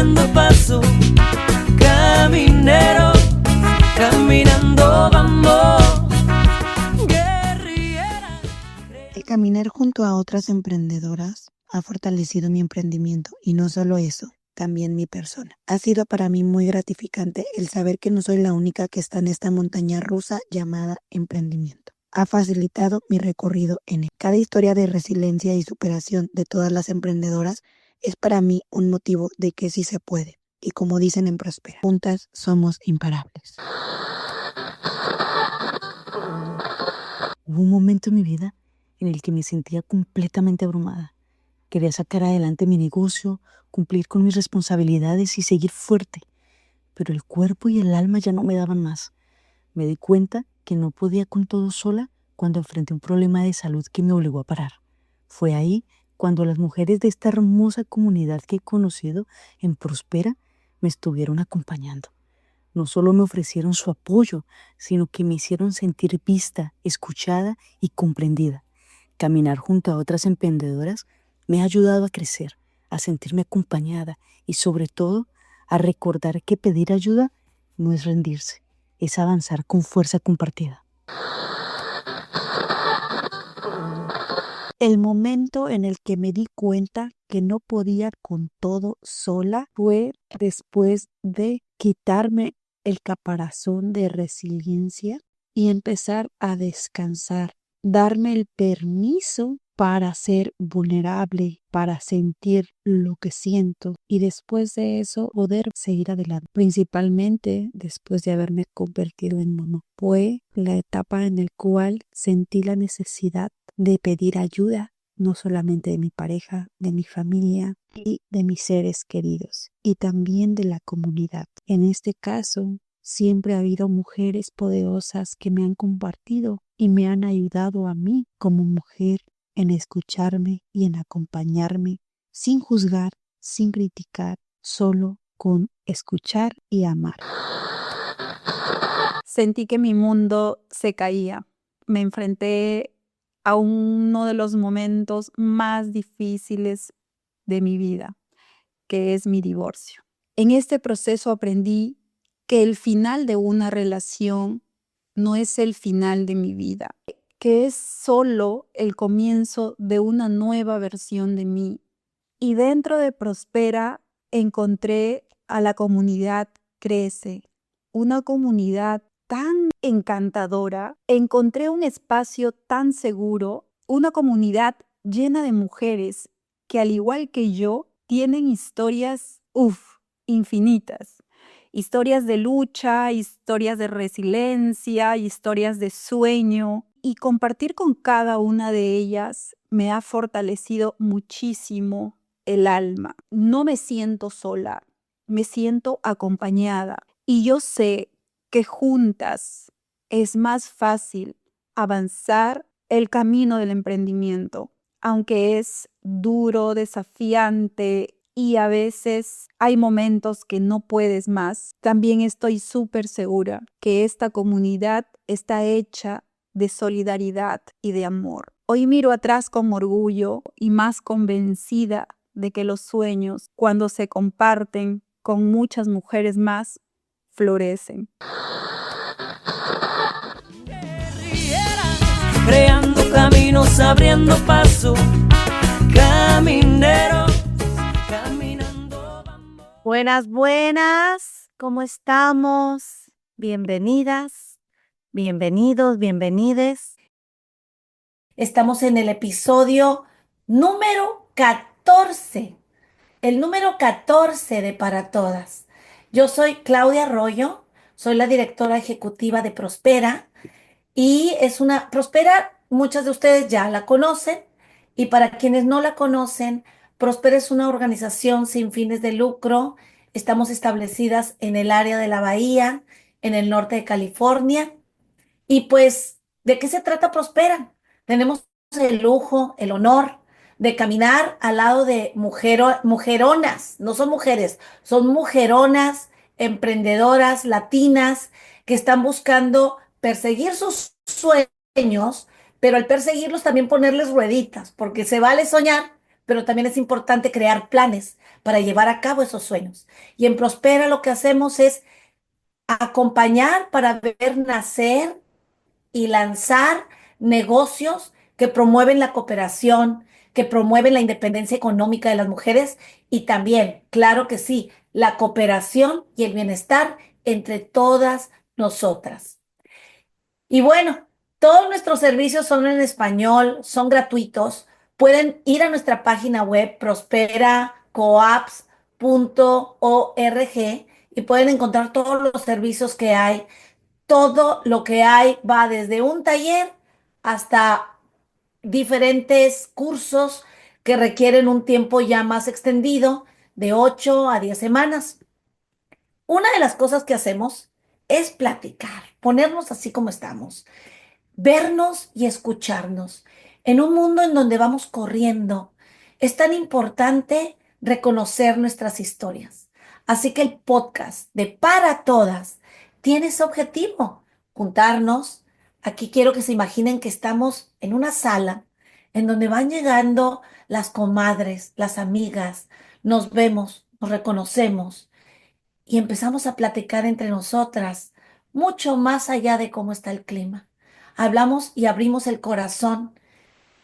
sabiendo paso, caminero, caminando vamos, guerrillera. El caminar junto a otras emprendedoras ha fortalecido mi emprendimiento y no solo eso, también mi persona. Ha sido para mí muy gratificante el saber que no soy la única que está en esta montaña rusa llamada emprendimiento. Ha facilitado mi recorrido en él. Cada historia de resiliencia y superación de todas las emprendedoras es para mí un motivo de que sí se puede. Y como dicen en Prospera, juntas somos imparables. Hubo un momento en mi vida en el que me sentía completamente abrumada. Quería sacar adelante mi negocio, cumplir con mis responsabilidades y seguir fuerte, pero el cuerpo y el alma ya no me daban más. Me di cuenta que no podía con todo sola cuando enfrenté un problema de salud que me obligó a parar. Fue ahí cuando las mujeres de esta hermosa comunidad que he conocido en Prospera me estuvieron acompañando. No solo me ofrecieron su apoyo, sino que me hicieron sentir vista, escuchada y comprendida. Caminar junto a otras emprendedoras me ha ayudado a crecer, a sentirme acompañada y sobre todo a recordar que pedir ayuda no es rendirse, es avanzar con fuerza compartida. El momento en el que me di cuenta que no podía con todo sola fue después de quitarme el caparazón de resiliencia y empezar a descansar, darme el permiso para ser vulnerable, para sentir lo que siento y después de eso poder seguir adelante, principalmente después de haberme convertido en mamá. Fue la etapa en la cual sentí la necesidad de pedir ayuda, no solamente de mi pareja, de mi familia y de mis seres queridos, y también de la comunidad. En este caso, siempre ha habido mujeres poderosas que me han compartido y me han ayudado a mí como mujer en escucharme y en acompañarme sin juzgar, sin criticar, solo con escuchar y amar. Sentí que mi mundo se caía. Me enfrenté a uno de los momentos más difíciles de mi vida, que es mi divorcio. En este proceso aprendí que el final de una relación no es el final de mi vida, que es solo el comienzo de una nueva versión de mí. Y dentro de Prospera encontré a la comunidad Crece, una comunidad tan encantadora. Encontré un espacio tan seguro, una comunidad llena de mujeres que al igual que yo tienen historias, infinitas. Historias de lucha, historias de resiliencia, historias de sueño. Y compartir con cada una de ellas me ha fortalecido muchísimo el alma. No me siento sola, me siento acompañada. Y yo sé que juntas es más fácil avanzar el camino del emprendimiento, aunque es duro, desafiante y a veces hay momentos que no puedes más. También estoy súper segura que esta comunidad está hecha de solidaridad y de amor. Hoy miro atrás con orgullo y más convencida de que los sueños, cuando se comparten con muchas mujeres más, florecen. Guerrillera, creando caminos, abriendo paso, caminero, caminando vamos. Buenas, buenas, ¿cómo estamos? Bienvenidas, bienvenidos, bienvenides. Estamos en el episodio número 14, el número 14 de Para Todas. Yo soy Claudia Arroyo, soy la directora ejecutiva de Prospera y Prospera, muchas de ustedes ya la conocen y para quienes no la conocen, Prospera es una organización sin fines de lucro. Estamos establecidas en el área de la Bahía, en el norte de California. Y pues, ¿de qué se trata Prospera? Tenemos el lujo, el honor de caminar al lado de mujeronas, no son mujeres, son mujeronas, emprendedoras, latinas, que están buscando perseguir sus sueños, pero al perseguirlos también ponerles rueditas, porque se vale soñar, pero también es importante crear planes para llevar a cabo esos sueños. Y en Prospera lo que hacemos es acompañar para ver nacer y lanzar negocios que promueven la cooperación, que promueven la independencia económica de las mujeres y también, claro que sí, la cooperación y el bienestar entre todas nosotras. Y bueno, todos nuestros servicios son en español, son gratuitos. Pueden ir a nuestra página web prosperacoaps.org y pueden encontrar todos los servicios que hay. Todo lo que hay va desde un taller hasta diferentes cursos que requieren un tiempo ya más extendido, de 8 a 10 semanas. Una de las cosas que hacemos es platicar, ponernos así como estamos, vernos y escucharnos. En un mundo en donde vamos corriendo, es tan importante reconocer nuestras historias. Así que el podcast de Para Todas tiene ese objetivo, juntarnos. Aquí quiero que se imaginen que estamos en una sala en donde van llegando las comadres, las amigas, nos vemos, nos reconocemos y empezamos a platicar entre nosotras, mucho más allá de cómo está el clima. Hablamos y abrimos el corazón.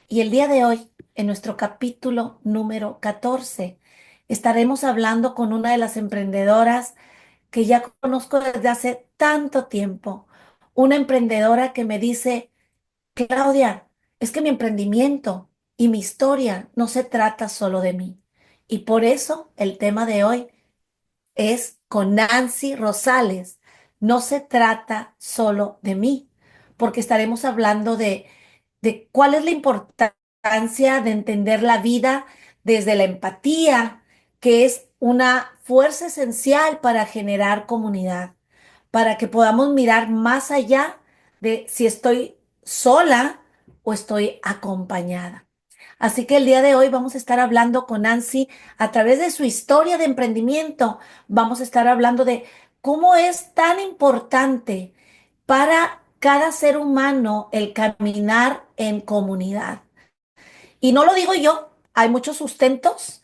Y el día de hoy, en nuestro capítulo número 14, estaremos hablando con una de las emprendedoras que ya conozco desde hace tanto tiempo. Una emprendedora que me dice, Claudia, es que mi emprendimiento y mi historia no se trata solo de mí. Y por eso el tema de hoy es con Nancy Rosales. No se trata solo de mí, porque estaremos hablando de cuál es la importancia de entender la vida desde la empatía, que es una fuerza esencial para generar comunidad, para que podamos mirar más allá de si estoy sola o estoy acompañada. Así que el día de hoy vamos a estar hablando con Nancy a través de su historia de emprendimiento. Vamos a estar hablando de cómo es tan importante para cada ser humano el caminar en comunidad. Y no lo digo yo, hay muchos sustentos.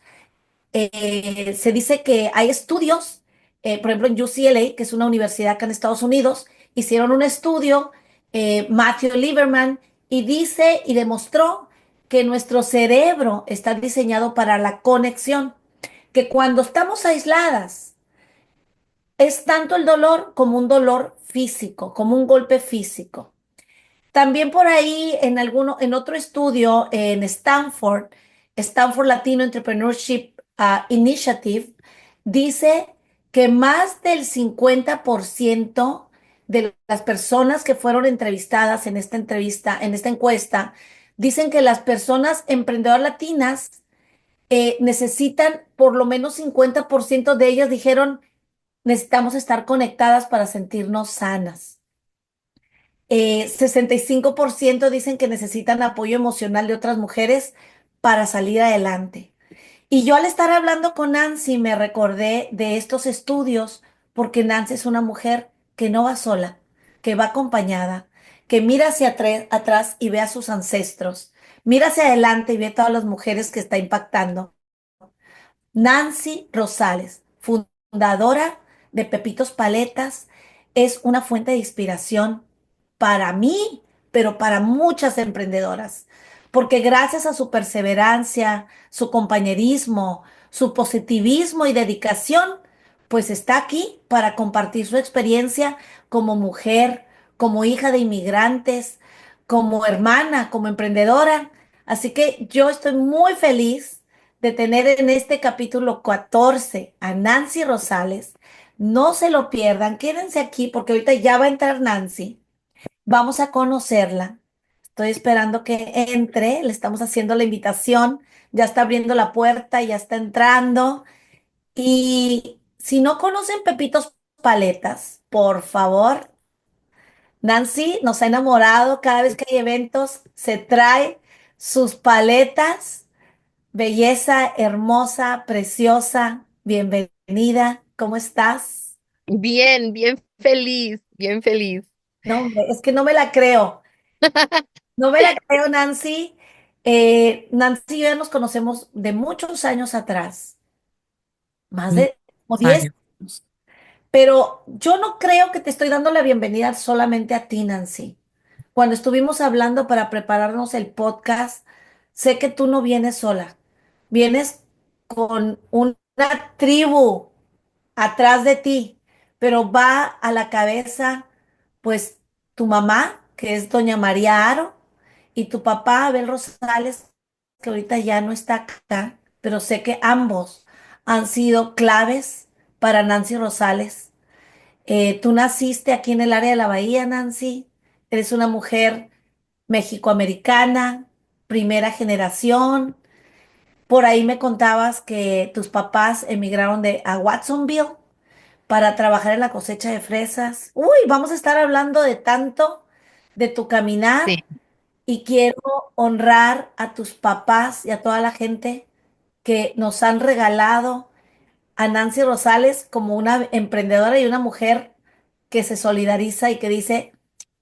Se dice que hay estudios, por ejemplo en UCLA, que es una universidad acá en Estados Unidos, hicieron un estudio, Matthew Lieberman, y dice y demostró que nuestro cerebro está diseñado para la conexión, que cuando estamos aisladas es tanto el dolor como un dolor físico, como un golpe físico. También por ahí en otro estudio en Stanford, Stanford Latino Entrepreneurship Initiative, dice que más del 50% de las personas que fueron entrevistadas en esta entrevista, en esta encuesta, dicen que las personas emprendedoras latinas necesitan, por lo menos 50% de ellas dijeron, necesitamos estar conectadas para sentirnos sanas. 65% dicen que necesitan apoyo emocional de otras mujeres para salir adelante. Y yo al estar hablando con Nancy me recordé de estos estudios porque Nancy es una mujer que no va sola, que va acompañada, que mira hacia atrás y ve a sus ancestros, mira hacia adelante y ve a todas las mujeres que está impactando. Nancy Rosales, fundadora de Pepitos Paletas, es una fuente de inspiración para mí, pero para muchas emprendedoras, porque gracias a su perseverancia, su compañerismo, su positivismo y dedicación, pues está aquí para compartir su experiencia como mujer, como hija de inmigrantes, como hermana, como emprendedora. Así que yo estoy muy feliz de tener en este capítulo 14 a Nancy Rosales. No se lo pierdan, quédense aquí porque ahorita ya va a entrar Nancy. Vamos a conocerla. Estoy esperando que entre, le estamos haciendo la invitación, ya está abriendo la puerta, ya está entrando. Y si no conocen Pepitos Paletas, por favor, Nancy nos ha enamorado cada vez que hay eventos, se trae sus paletas. Belleza, hermosa, preciosa, bienvenida. ¿Cómo estás? Bien, bien feliz, bien feliz. No, hombre, es que no me la creo. No me la creo, Nancy. Nancy y yo ya nos conocemos de muchos años atrás, más Muchos de como 10 años. años. Pero yo no creo que te estoy dando la bienvenida solamente a ti, Nancy. Cuando estuvimos hablando para prepararnos el podcast, sé que tú no vienes sola, vienes con una tribu atrás de ti, pero va a la cabeza, pues, tu mamá, que es doña María Aro, y tu papá, Abel Rosales, que ahorita ya no está acá, pero sé que ambos han sido claves para Nancy Rosales. Tú naciste aquí en el área de la Bahía, Nancy. Eres una mujer mexicoamericana, primera generación. Por ahí me contabas que tus papás emigraron a Watsonville para trabajar en la cosecha de fresas. Uy, vamos a estar hablando de tanto de tu Sí. caminar y quiero honrar a tus papás y a toda la gente que nos han regalado a Nancy Rosales como una emprendedora y una mujer que se solidariza y que dice,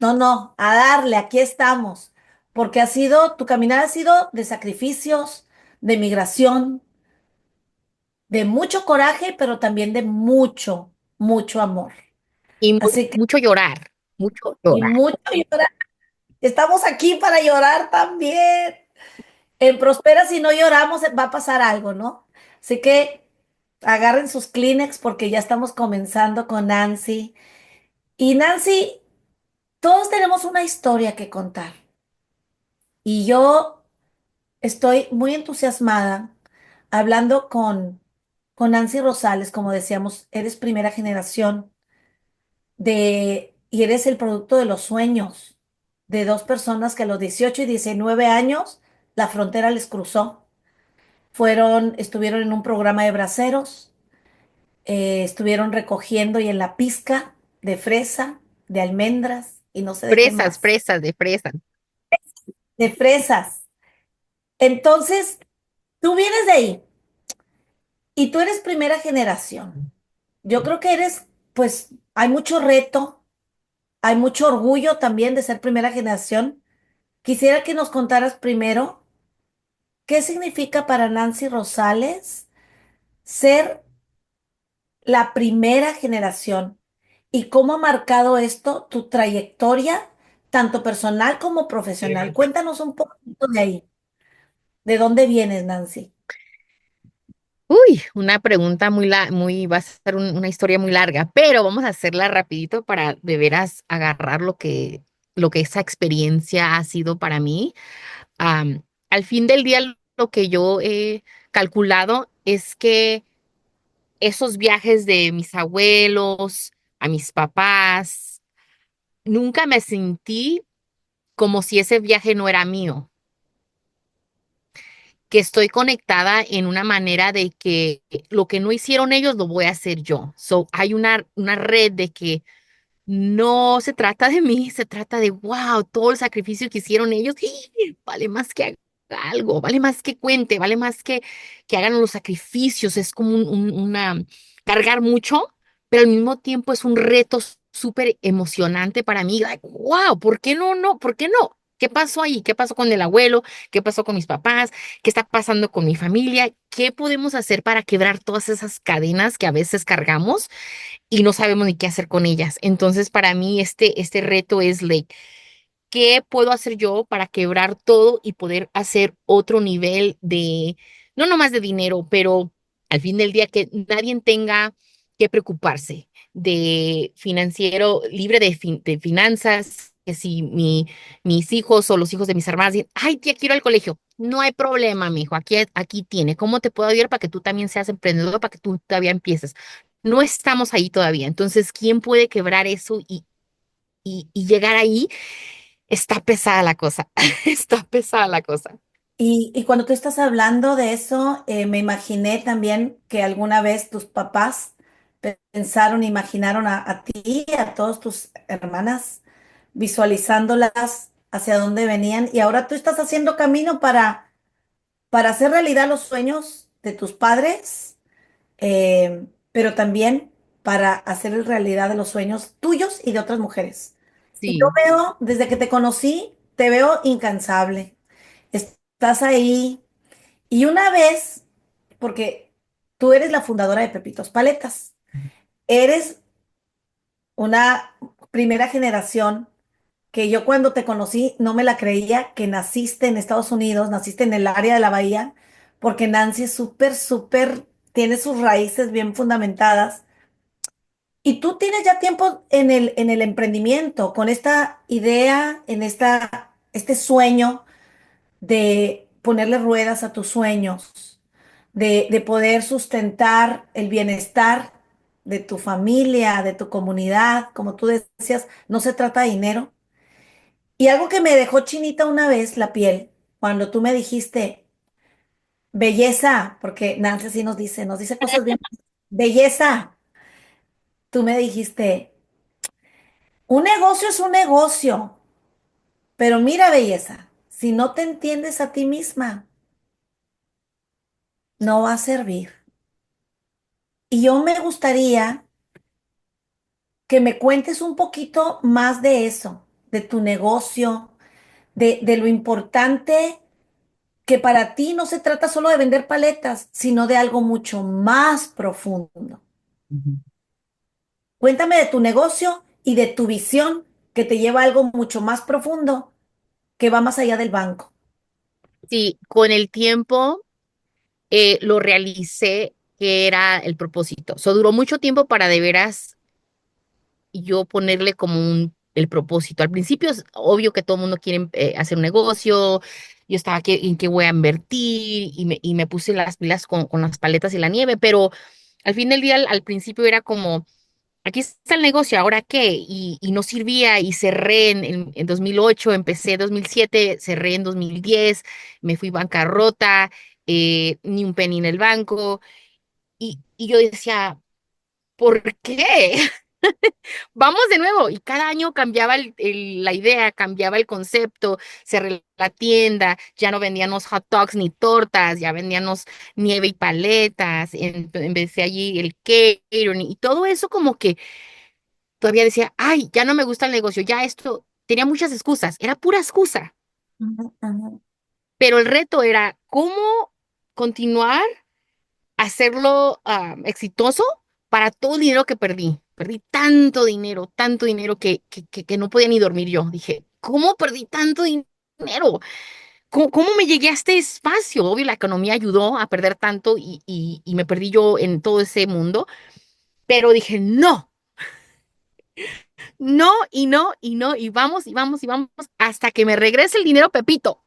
no, no, a darle, aquí estamos, porque tu caminar ha sido de sacrificios, de migración, de mucho coraje, pero también de mucho, mucho amor. Y Así que, mucho llorar, mucho y llorar. mucho llorar. Estamos aquí para llorar también. En Prospera, si no lloramos, va a pasar algo, ¿no? Así que agarren sus Kleenex porque ya estamos comenzando con Nancy. Y Nancy, todos tenemos una historia que contar. Y yo estoy muy entusiasmada hablando con Nancy Rosales, como decíamos, eres primera generación y eres el producto de los sueños de dos personas que a los 18 y 19 años la frontera les cruzó. Estuvieron en un programa de braceros, estuvieron recogiendo y en la pizca de fresa, de almendras y no sé de qué Fresas, más, fresas, de fresas. de fresas. Entonces, tú vienes de ahí y tú eres primera generación. Yo creo que pues, hay mucho reto, hay mucho orgullo también de ser primera generación. Quisiera que nos contaras primero qué significa para Nancy Rosales ser la primera generación y cómo ha marcado esto tu trayectoria, tanto personal como profesional. Cuéntanos un poquito de ahí. ¿De dónde vienes, Nancy? Uy, una pregunta va a ser una historia muy larga, pero vamos a hacerla rapidito para de veras agarrar lo que esa experiencia ha sido para mí. Am, Al fin del día, lo que yo he calculado es que esos viajes de mis abuelos, a mis papás, nunca me sentí como si ese viaje no era mío, que estoy conectada en una manera de que lo que no hicieron ellos lo voy a hacer yo. So, hay una red de que no se trata de mí, se trata de, wow, todo el sacrificio que hicieron ellos, ¡y! Vale más que haga algo, vale más que cuente, vale más que hagan los sacrificios, es como cargar mucho, pero al mismo tiempo es un reto súper emocionante para mí, like, wow, ¿por qué no, no? ¿Por qué no? ¿Qué pasó ahí? ¿Qué pasó con el abuelo? ¿Qué pasó con mis papás? ¿Qué está pasando con mi familia? ¿Qué podemos hacer para quebrar todas esas cadenas que a veces cargamos y no sabemos ni qué hacer con ellas? Entonces, para mí, este reto es, like, ¿qué puedo hacer yo para quebrar todo y poder hacer otro nivel de, no nomás de dinero, pero al fin del día que nadie tenga que preocuparse de financiero, libre de finanzas? Que si mis hijos o los hijos de mis hermanas dicen, ay, tía, quiero ir al colegio. No hay problema, mi hijo, aquí tiene. ¿Cómo te puedo ayudar para que tú también seas emprendedor, para que tú todavía empieces? No estamos ahí todavía. Entonces, ¿quién puede quebrar eso y llegar ahí? Está pesada la cosa, está pesada la cosa. Y cuando tú estás hablando de eso, me imaginé también que alguna vez tus papás pensaron, imaginaron a ti, a todas tus hermanas, visualizándolas hacia dónde venían. Y ahora tú estás haciendo camino para hacer realidad los sueños de tus padres, pero también para hacer realidad de los sueños tuyos y de otras mujeres. Y yo Sí, veo, desde que te conocí, te veo incansable. estás ahí. Y una vez, porque tú eres la fundadora de Pepitos Paletas, eres una primera generación que yo cuando te conocí no me la creía que naciste en Estados Unidos, naciste en el área de la Bahía, porque Nancy es súper, súper, tiene sus raíces bien fundamentadas. Y tú tienes ya tiempo en el emprendimiento, con esta idea, este sueño de ponerle ruedas a tus sueños, de poder sustentar el bienestar de tu familia, de tu comunidad. Como tú decías, no se trata de dinero. Y algo que me dejó chinita una vez la piel, cuando tú me dijiste, belleza, porque Nancy así nos dice cosas bien, belleza, tú me dijiste, un negocio es un negocio, pero mira, belleza, si no te entiendes a ti misma, no va a servir. Y yo me gustaría que me cuentes un poquito más de eso, de tu negocio, de lo importante que para ti no se trata solo de vender paletas, sino de algo mucho más profundo. Ujú. Cuéntame de tu negocio y de tu visión que te lleva a algo mucho más profundo que va más allá del banco. Sí, con el tiempo lo realicé que era el propósito. So, duró mucho tiempo para de veras yo ponerle como el propósito. Al principio es obvio que todo el mundo quiere hacer un negocio. Yo estaba en qué voy a invertir y me puse las pilas con las paletas y la nieve, pero al fin del día, al principio era como, aquí está el negocio, ¿ahora qué? Y no servía y cerré en 2008, empecé en 2007, cerré en 2010, me fui bancarrota, ni un penny en el banco. Y yo decía, ¿por qué? Vamos de nuevo. Y cada año cambiaba la idea, cambiaba el concepto, cerré la tienda, ya no vendíamos hot dogs ni tortas, ya vendíamos nieve y paletas, empecé allí el catering y todo eso como que todavía decía, ay, ya no me gusta el negocio, ya esto, tenía muchas excusas, era pura excusa, Ujú, ujú. pero el reto era cómo continuar hacerlo exitoso para todo el dinero que perdí. Perdí tanto dinero que no podía ni dormir yo. Dije, ¿cómo perdí tanto dinero? ¿Cómo me llegué a este espacio? Obvio, la economía ayudó a perder tanto y me perdí yo en todo ese mundo, pero dije, no, no y no y no y vamos y vamos y vamos hasta que me regrese el dinero Pepito.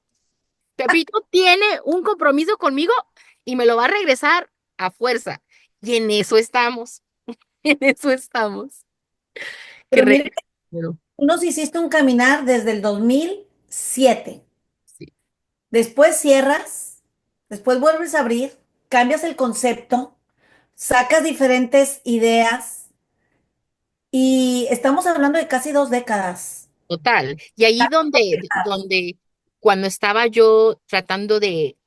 Pepito tiene un compromiso conmigo y me lo va a regresar a fuerza. Y en eso estamos. En eso estamos. Que Pero mira, regrese. Pero, tú nos hiciste un caminar desde el 2007. sí, Después cierras, después vuelves a abrir, cambias el concepto, sacas diferentes ideas y estamos hablando de casi 2 décadas. total. Y ahí donde cuando estaba yo tratando de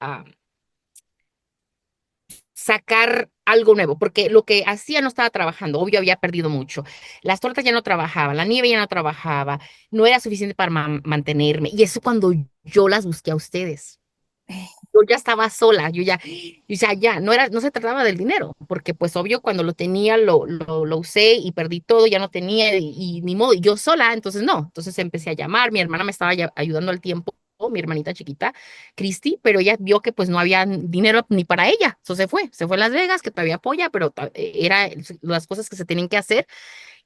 sacar algo nuevo, porque lo que hacía no estaba trabajando, obvio había perdido mucho. Las tortas ya no trabajaban, la nieve ya no trabajaba, no era suficiente para mantenerme. Y eso cuando yo las busqué a ustedes. Yo ya estaba sola, o sea, ya, no se trataba del dinero, porque pues obvio cuando lo tenía lo usé y perdí todo, ya no tenía y ni modo, y yo sola, entonces no, entonces empecé a llamar, mi hermana me estaba ayudando al tiempo, mi hermanita chiquita, Cristi, pero ella vio que pues no había dinero ni para ella, entonces se fue a Las Vegas, que todavía apoya, pero era las cosas que se tenían que hacer,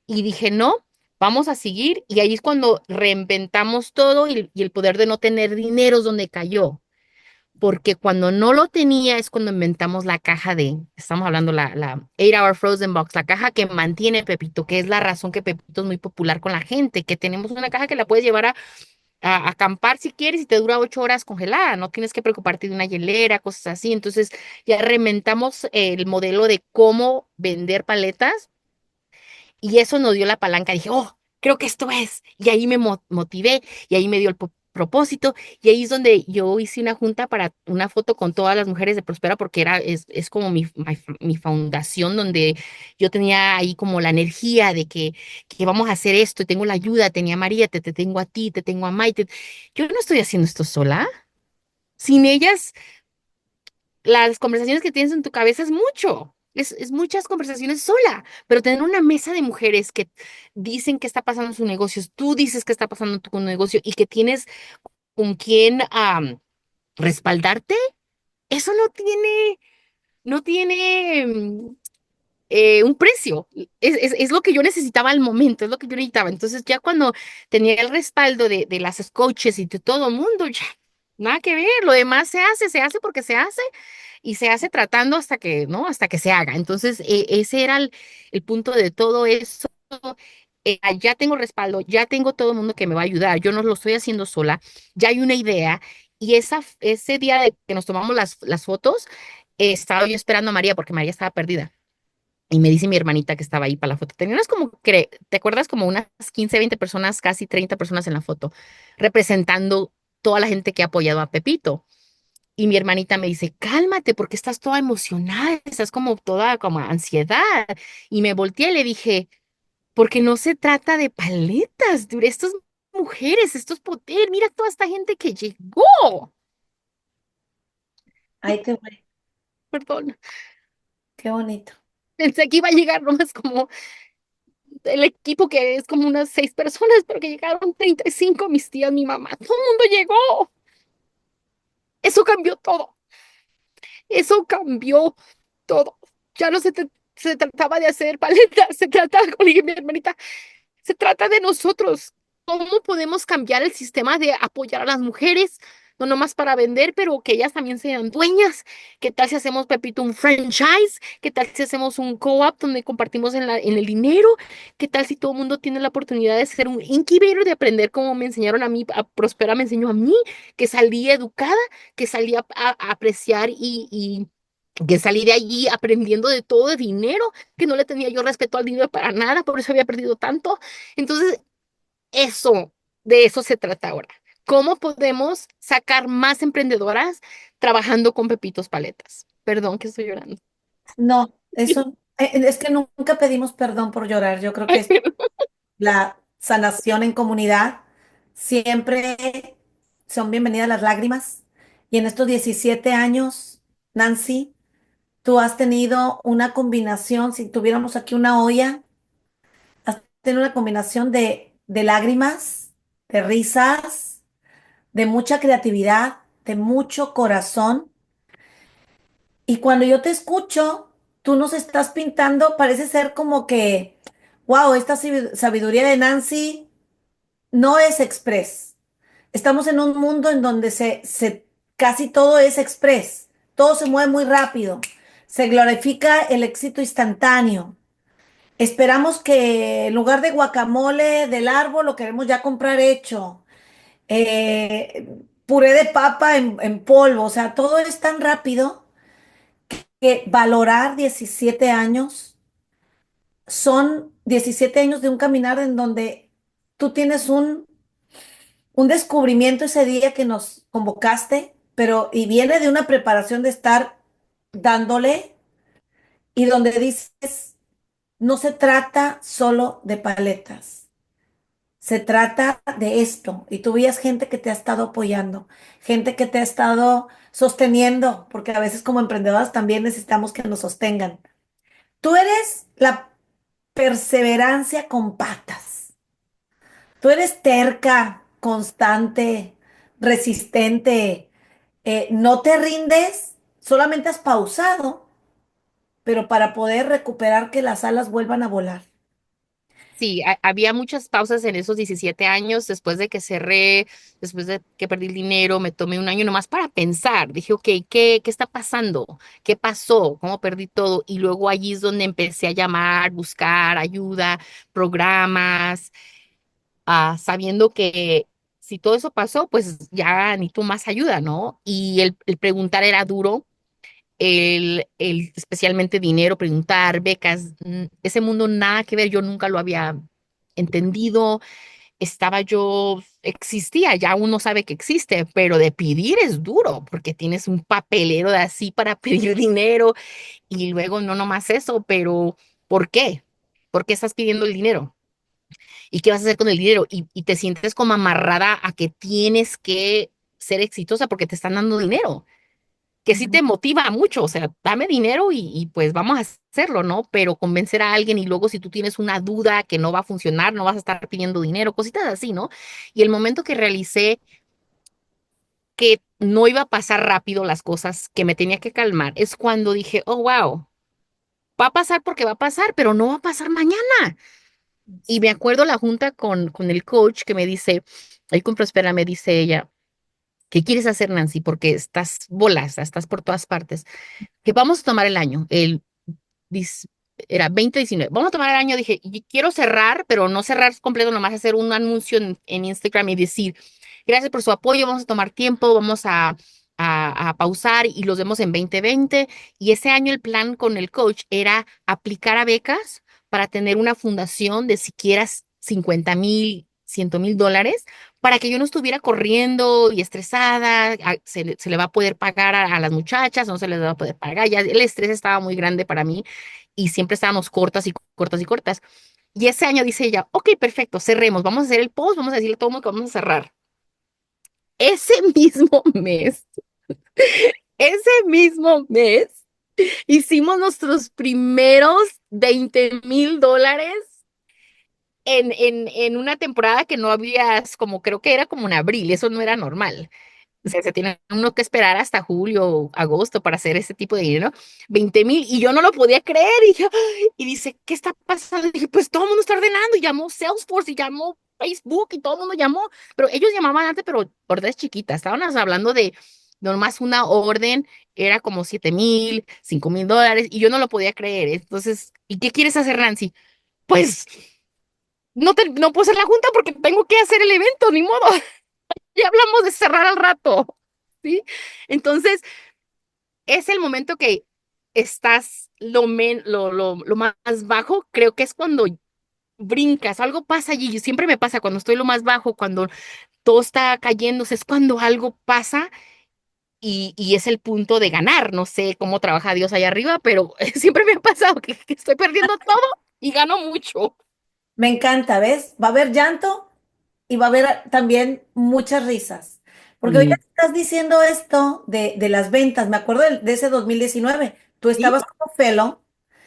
y dije, no, vamos a seguir, y ahí es cuando reinventamos todo y el poder de no tener dinero es donde cayó porque cuando no lo tenía es cuando inventamos la caja estamos hablando la 8-Hour Frozen Box, la caja que mantiene Pepito, que es la razón que Pepito es muy popular con la gente, que tenemos una caja que la puedes llevar a acampar si quieres y te dura 8 horas congelada, no tienes que preocuparte de una hielera, cosas así. Entonces ya reinventamos el modelo de cómo vender paletas y eso nos dio la palanca. Dije, oh, creo que esto es. Y ahí me motivé y ahí me dio el propósito. Y ahí es donde yo hice una junta para una foto con todas las mujeres de Prospera porque es como mi fundación donde yo tenía ahí como la energía de que vamos a hacer esto. Y tengo la ayuda, tenía a María, te tengo a ti, te tengo a Maite. Yo no estoy haciendo esto sola. Sin ellas, las conversaciones que tienes en tu cabeza es mucho. Es muchas conversaciones sola, pero tener una mesa de mujeres que dicen qué está pasando en sus negocios, tú dices qué está pasando en tu negocio y que tienes con quién respaldarte, eso no tiene un precio. Es lo que yo necesitaba al momento, es lo que yo necesitaba. Entonces, ya cuando tenía el respaldo de las coaches y de todo el mundo, ya nada que ver. Lo demás se hace porque se hace y se hace tratando hasta que, ¿no? Hasta que se haga. Entonces, ese era el punto de todo eso. Ya tengo respaldo, ya tengo todo el mundo que me va a ayudar. Yo no lo estoy haciendo sola, ya hay una idea. Y ese día de que nos tomamos las fotos, estaba yo esperando a María porque María estaba perdida. Y me dice mi hermanita que estaba ahí para la foto. Teníamos como, ¿te acuerdas? Como unas 15 20 personas, casi 30 personas en la foto, representando toda la gente que ha apoyado a Pepito. Y mi hermanita me dice, cálmate, porque estás toda emocionada, estás como toda como ansiedad. Y me volteé y le dije, porque no se trata de paletas, dude, estas mujeres, esto es poder, mira toda esta gente que llegó. Ay, Perdón, qué bonito. pensé que iba a llegar nomás como el equipo que es como unas 6 personas, pero que llegaron 35, mis tías, mi mamá, todo el mundo llegó. Eso cambió todo, eso cambió todo. Ya no se trataba de hacer paletas, se trataba, como le dije a mi hermanita, se trata de nosotros. ¿Cómo podemos cambiar el sistema de apoyar a las mujeres? No nomás para vender, pero que ellas también sean dueñas. ¿Qué tal si hacemos, Pepito, un franchise? ¿Qué tal si hacemos un co-op donde compartimos en el dinero? ¿Qué tal si todo el mundo tiene la oportunidad de ser un incubator, de aprender como me enseñaron a mí, a Prospera me enseñó a mí, que salí educada, que salí a apreciar y que salí de allí aprendiendo de todo de dinero, que no le tenía yo respeto al dinero para nada, por eso había perdido tanto. Entonces, eso, de eso se trata ahora. ¿Cómo podemos sacar más emprendedoras trabajando con Pepitos Paletas? Perdón que estoy llorando. No, eso es que nunca pedimos perdón por llorar. Yo creo que Ay, es la sanación en comunidad. Siempre son bienvenidas las lágrimas. Y en estos 17 años, Nancy, tú has tenido una combinación, si tuviéramos aquí una olla, has tenido una combinación de lágrimas, de risas, de mucha creatividad, de mucho corazón. Y cuando yo te escucho, tú nos estás pintando, parece ser como que, wow, esta sabiduría de Nancy no es express. Estamos en un mundo en donde casi todo es express, todo se mueve muy rápido, se glorifica el éxito instantáneo. Esperamos que en lugar de guacamole del árbol lo queremos ya comprar hecho. Puré de papa en polvo, o sea, todo es tan rápido que valorar 17 años son 17 años de un caminar en donde tú tienes un descubrimiento ese día que nos convocaste, pero y viene de una preparación de estar dándole y donde dices, no se trata solo de paletas, se trata de esto. Y tú veías gente que te ha estado apoyando, gente que te ha estado sosteniendo, porque a veces como emprendedoras también necesitamos que nos sostengan. Tú eres la perseverancia con patas. Tú eres terca, constante, resistente. No te rindes, solamente has pausado, pero para poder recuperar que las alas vuelvan a volar. Sí, había muchas pausas en esos 17 años después de que cerré, después de que perdí el dinero, me tomé un año nomás para pensar. Dije, ok, ¿qué está pasando? ¿Qué pasó? ¿Cómo perdí todo? Y luego allí es donde empecé a llamar, buscar ayuda, programas, sabiendo que si todo eso pasó, pues ya necesito más ayuda, ¿no? Y el preguntar era duro, especialmente dinero, preguntar, becas, ese mundo nada que ver, yo nunca lo había entendido, existía, ya uno sabe que existe, pero de pedir es duro, porque tienes un papelero de así para pedir dinero y luego no nomás eso, pero ¿por qué? ¿Por qué estás pidiendo el dinero? ¿Y qué vas a hacer con el dinero? Y te sientes como amarrada a que tienes que ser exitosa porque te están dando dinero, que sí te motiva mucho, o sea, dame dinero y pues vamos a hacerlo, ¿no? Pero convencer a alguien y luego si tú tienes una duda que no va a funcionar, no vas a estar pidiendo dinero, cositas así, ¿no? Y el momento que realicé que no iba a pasar rápido las cosas, que me tenía que calmar, es cuando dije, oh, wow, va a pasar porque va a pasar, pero no va a pasar mañana. Y me acuerdo la junta con el coach que me dice, ahí con Prospera me dice ella, ¿qué quieres hacer, Nancy? Porque estás bolas, estás por todas partes. Que vamos a tomar el año, dis- era 2019. Vamos a tomar el año, dije, y quiero cerrar, pero no cerrar completo, nomás hacer un anuncio en Instagram y decir, gracias por su apoyo, vamos a tomar tiempo, vamos a pausar y los vemos en 2020. Y ese año el plan con el coach era aplicar a becas para tener una fundación de siquiera 50,000, $100,000 para que yo no estuviera corriendo y estresada, se le va a poder pagar a las muchachas, no se les va a poder pagar, ya el estrés estaba muy grande para mí y siempre estábamos cortas y cortas y cortas. Y ese año dice ella, ok, perfecto, cerremos, vamos a hacer el post, vamos a decirle a todo el mundo que vamos a cerrar. Ese mismo mes, ese mismo mes, hicimos nuestros primeros $20,000 en una temporada que no habías, como creo que era como en abril, eso no era normal. O sea, se tiene uno que esperar hasta julio o agosto para hacer ese tipo de dinero, 20,000, y yo no lo podía creer, y, y dice, ¿qué está pasando? Y dije, pues todo el mundo está ordenando, y llamó Salesforce, y llamó Facebook, y todo el mundo llamó, pero ellos llamaban antes, pero órdenes chiquitas, estábamos hablando de nomás una orden, era como 7,000, $5,000, y yo no lo podía creer, entonces, ¿y qué quieres hacer, Nancy? Pues, no puedo hacer la junta porque tengo que hacer el evento, ni modo. Ya hablamos de cerrar al rato, ¿sí? Entonces, es el momento que estás lo más bajo, creo que es cuando brincas, algo pasa allí, y siempre me pasa cuando estoy lo más bajo, cuando todo está cayéndose, es cuando algo pasa y es el punto de ganar, no sé cómo trabaja Dios allá arriba, pero siempre me ha pasado que estoy perdiendo todo y gano mucho. Me encanta, ¿ves? Va a haber llanto y va a haber también muchas risas. Porque ahorita Sí, estás diciendo esto de las ventas. Me acuerdo de ese 2019. Tú sí, estabas como fellow.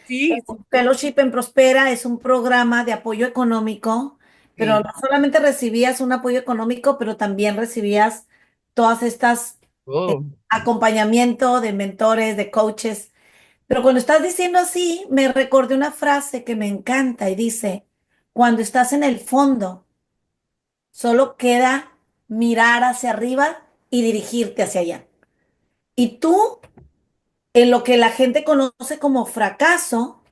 sí, sí, Fellowship en Prospera es un programa de apoyo económico, pero sí. no solamente recibías un apoyo económico, pero también recibías todas estas Oh. acompañamiento de mentores, de coaches. Pero cuando estás diciendo así, me recordé una frase que me encanta y dice, cuando estás en el fondo, solo queda mirar hacia arriba y dirigirte hacia allá. Y tú, en lo que la gente conoce como fracaso,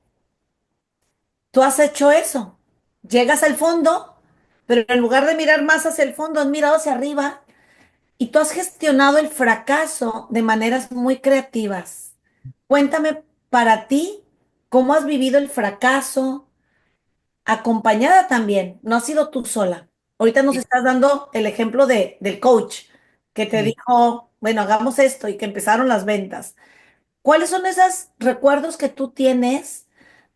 tú has hecho eso. Llegas al fondo, pero en lugar de mirar más hacia el fondo, has mirado hacia arriba y tú has gestionado el fracaso de maneras muy creativas. Cuéntame para ti cómo has vivido el fracaso, acompañada también, no has sido tú sola. Ahorita nos Sí, estás dando el ejemplo del coach que te sí. dijo, bueno, hagamos esto y que empezaron las ventas. ¿Cuáles son esos recuerdos que tú tienes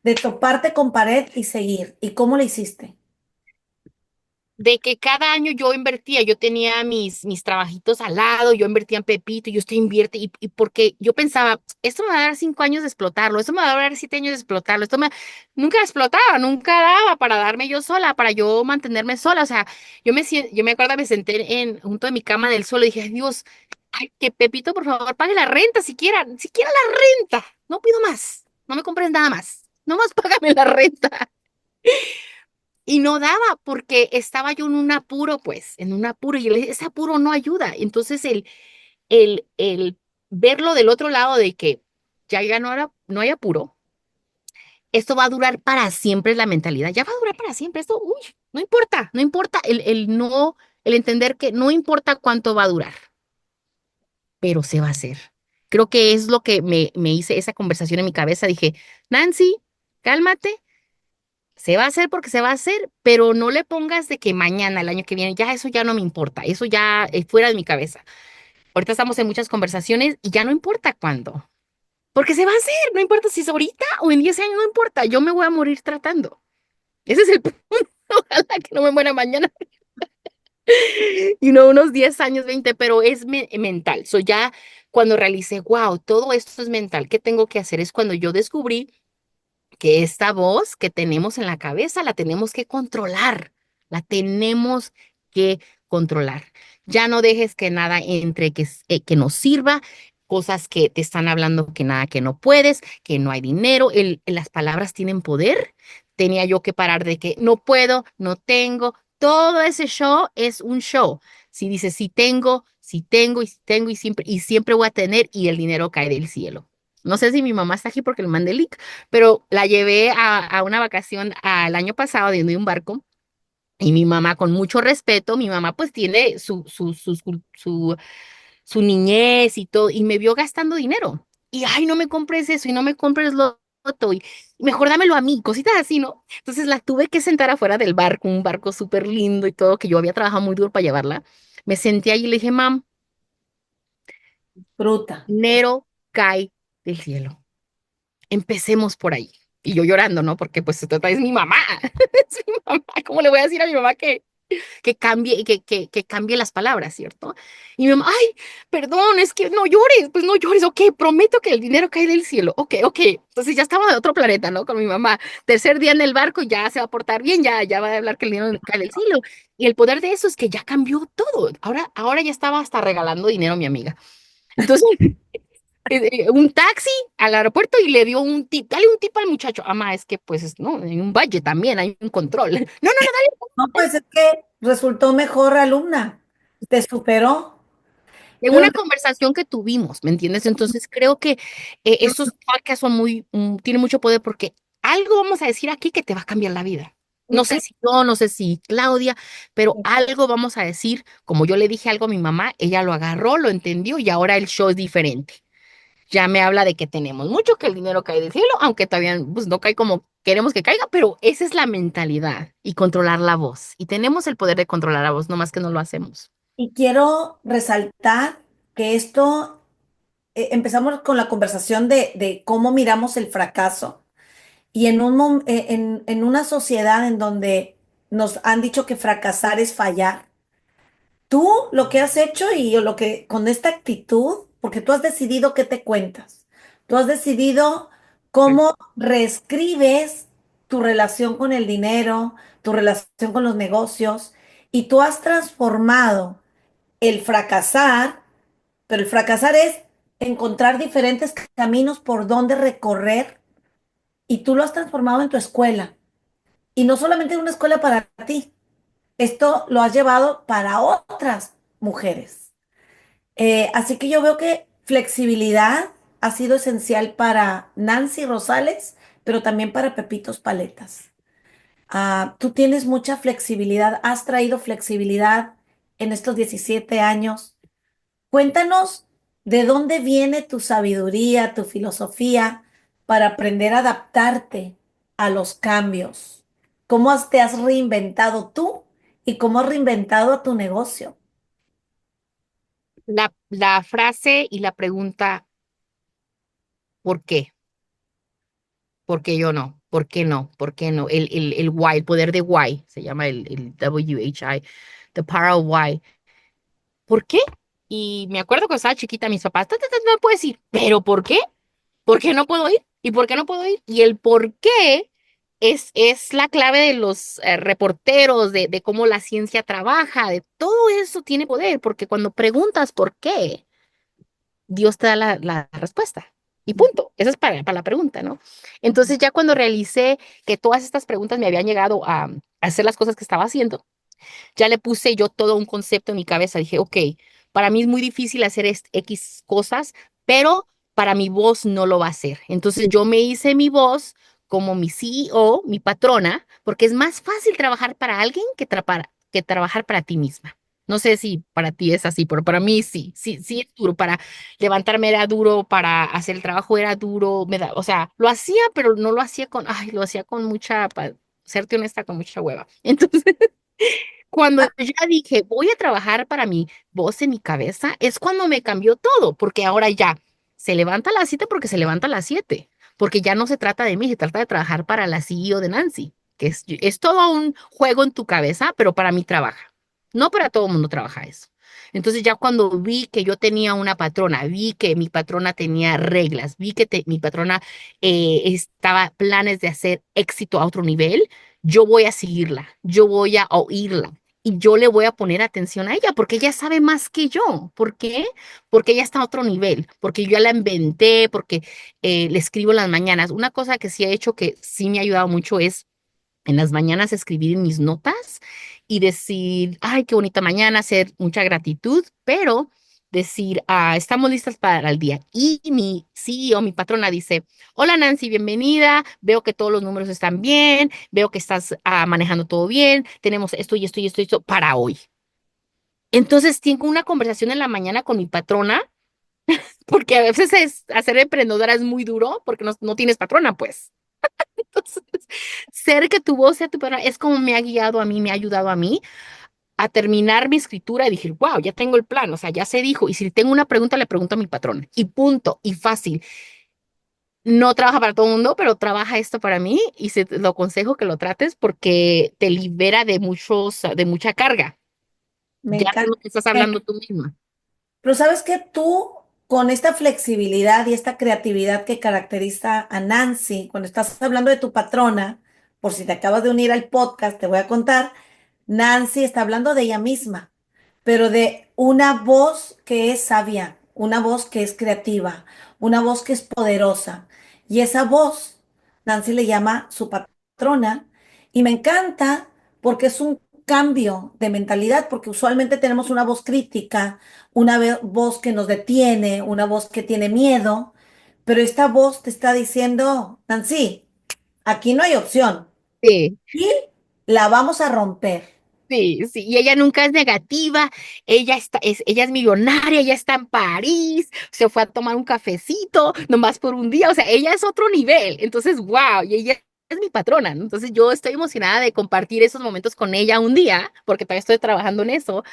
de toparte con pared y seguir? ¿Y cómo lo hiciste? De que cada año yo invertía, yo tenía mis trabajitos al lado, yo invertía en Pepito, yo estoy invierte, y porque yo pensaba, esto me va a dar 5 años de explotarlo, esto me va a dar 7 años de explotarlo, nunca explotaba, nunca daba para darme yo sola, para yo mantenerme sola, o sea, yo me acuerdo, me senté junto a mi cama del suelo y dije, "Ay, Dios, ay, que Pepito, por favor, pague la renta, siquiera la renta, no pido más, no me compres nada más, nomás págame la renta". Y no daba porque estaba yo en un apuro, pues, en un apuro, y ese apuro no ayuda. Entonces, el verlo del otro lado de que ya no hay apuro, esto va a durar para siempre, es la mentalidad, ya va a durar para siempre, esto, uy, no importa el entender que no importa cuánto va a durar, pero se va a hacer. Creo que es lo que me hice esa conversación en mi cabeza. Dije, Nancy, cálmate. Se va a hacer porque se va a hacer, pero no le pongas de que mañana, el año que viene, ya eso ya no me importa, eso ya es fuera de mi cabeza. Ahorita estamos en muchas conversaciones y ya no importa cuándo, porque se va a hacer, no importa si es ahorita o en 10 años, no importa, yo me voy a morir tratando. Ese es el punto, ojalá que no me muera mañana. y no unos 10 años, 20, pero es mental. So ya cuando realicé, wow, todo esto es mental, ¿qué tengo que hacer? Es cuando yo descubrí que esta voz que tenemos en la cabeza la tenemos que controlar, la tenemos que controlar. Ya no dejes que nada entre que nos sirva, cosas que te están hablando que nada, que no puedes, que no hay dinero. Las palabras tienen poder. Tenía yo que parar de que no puedo, no tengo. Todo ese show es un show. Si dices si tengo y si tengo y siempre voy a tener y el dinero cae del cielo. No sé si mi mamá está aquí porque le mandé el link, pero la llevé a una vacación al año pasado de un barco y mi mamá con mucho respeto, mi mamá pues tiene su niñez y todo y me vio gastando dinero y ay, no me compres eso y no me compres lo otro y mejor dámelo a mí, cositas así, ¿no? Entonces la tuve que sentar afuera del barco, un barco súper lindo y todo, que yo había trabajado muy duro para llevarla. Me senté ahí y le dije, mam, Fruta. dinero cae del cielo. Empecemos por ahí. Y yo llorando, ¿no? Porque pues esta es mi mamá. Es mi mamá. ¿Cómo le voy a decir a mi mamá que cambie, que cambie las palabras, ¿cierto? Y mi mamá, ay, perdón, es que no llores, pues no llores, ok, prometo que el dinero cae del cielo, ok, ok. Entonces ya estaba de otro planeta, ¿no? Con mi mamá. Tercer día en el barco, ya se va a portar bien, ya va a hablar que el dinero cae del cielo. Y el poder de eso es que ya cambió todo. Ahora ya estaba hasta regalando dinero a mi amiga. Entonces, un taxi al aeropuerto y le dio un tip, dale un tip al muchacho. Ama, es que pues no, hay un budget también, hay un control. No, no, no, No, pues es que resultó mejor alumna. Te superó. en Pero una conversación que tuvimos, ¿me entiendes? Entonces creo que estos podcasts son tienen mucho poder porque algo vamos a decir aquí que te va a cambiar la vida. No sé si yo, no sé si Claudia, pero algo vamos a decir, como yo le dije algo a mi mamá, ella lo agarró, lo entendió y ahora el show es diferente. Ya me habla de que tenemos mucho, que el dinero cae del cielo, aunque todavía pues, no cae como queremos que caiga, pero esa es la mentalidad y controlar la voz. Y tenemos el poder de controlar la voz, no más que no lo hacemos. y quiero resaltar que esto, empezamos con la conversación de cómo miramos el fracaso y en una sociedad en donde nos han dicho que fracasar es fallar. Tú lo que has hecho y lo que con esta actitud, porque tú has decidido qué te cuentas, tú has decidido cómo reescribes tu relación con el dinero, tu relación con los negocios, y tú has transformado el fracasar, pero el fracasar es encontrar diferentes caminos por donde recorrer, y tú lo has transformado en tu escuela, y no solamente en una escuela para ti, esto lo has llevado para otras mujeres. Así que yo veo que flexibilidad ha sido esencial para Nancy Rosales, pero también para Pepitos Paletas. Tú tienes mucha flexibilidad, has traído flexibilidad en estos 17 años. Cuéntanos de dónde viene tu sabiduría, tu filosofía para aprender a adaptarte a los cambios. Te has reinventado tú y cómo has reinventado a tu negocio? La frase y la pregunta, ¿por qué? ¿Por qué yo no? ¿Por qué no? ¿Por qué no? El why, el poder de why, se llama el WHI, the power of why. ¿Por qué? Y me acuerdo cuando estaba chiquita, mis papás, no me puedo decir, ¿pero por qué? ¿Por qué no puedo ir? ¿Y por qué no puedo ir? Y el por qué es la clave de los reporteros, de cómo la ciencia trabaja, de todo eso tiene poder, porque cuando preguntas por qué, Dios te da la respuesta. Y punto. Esa es para la pregunta, ¿no? Entonces ya cuando realicé que todas estas preguntas me habían llegado a hacer las cosas que estaba haciendo, ya le puse yo todo un concepto en mi cabeza. Dije, ok, para mí es muy difícil hacer X cosas, pero para mi voz no lo va a hacer. Entonces yo me hice mi voz como mi CEO, mi patrona, porque es más fácil trabajar para alguien que trabajar para ti misma. No sé si para ti es así, pero para mí sí, sí, sí es duro. Para levantarme era duro, para hacer el trabajo era duro, o sea, lo hacía, pero no lo hacía lo hacía con mucha, para serte honesta, con mucha hueva. Entonces, cuando ya dije, voy a trabajar para mi voz en mi cabeza, es cuando me cambió todo, porque ahora ya se levanta a las 7 porque se levanta a las 7, porque ya no se trata de mí, se trata de trabajar para la CEO de Nancy, que es todo un juego en tu cabeza, pero para mí trabaja. No para todo el mundo trabaja eso. Entonces ya cuando vi que yo tenía una patrona, vi que mi patrona tenía reglas, vi que mi patrona estaba planes de hacer éxito a otro nivel, yo voy a seguirla, yo voy a oírla. Y yo le voy a poner atención a ella porque ella sabe más que yo. ¿Por qué? Porque ella está a otro nivel, porque yo ya la inventé, porque le escribo en las mañanas. Una cosa que sí he hecho que sí me ha ayudado mucho es en las mañanas escribir en mis notas y decir, ay, qué bonita mañana, hacer mucha gratitud, pero decir, estamos listas para el día. Y mi CEO, mi patrona dice, hola Nancy, bienvenida, veo que todos los números están bien, veo que estás manejando todo bien, tenemos esto y esto y esto y esto para hoy. Entonces tengo una conversación en la mañana con mi patrona, porque a veces hacer emprendedora es muy duro porque no tienes patrona, pues. Entonces, ser que tu voz sea tu patrona es como me ha guiado a mí, me ha ayudado a mí a terminar mi escritura y dije, wow, ya tengo el plan, o sea, ya se dijo. Y si tengo una pregunta, le pregunto a mi patrón. Y punto, y fácil. No trabaja para todo el mundo, pero trabaja esto para mí y lo aconsejo que lo trates porque te libera de mucha carga. Me Ya es encanta. lo que estás hablando tú misma. Pero sabes que tú, con esta flexibilidad y esta creatividad que caracteriza a Nancy, cuando estás hablando de tu patrona, por si te acabas de unir al podcast, te voy a contar, Nancy está hablando de ella misma, pero de una voz que es sabia, una voz que es creativa, una voz que es poderosa. Y esa voz, Nancy le llama su patrona, y me encanta porque es un cambio de mentalidad, porque usualmente tenemos una voz crítica, una voz que nos detiene, una voz que tiene miedo, pero esta voz te está diciendo, Nancy, aquí no hay opción Sí. y la vamos a romper. Sí, sí, y ella nunca es negativa, ella es millonaria, ella está en París, se fue a tomar un cafecito, nomás por un día, o sea, ella es otro nivel, entonces, wow, y ella es mi patrona, ¿no? Entonces yo estoy emocionada de compartir esos momentos con ella un día, porque todavía estoy trabajando en eso,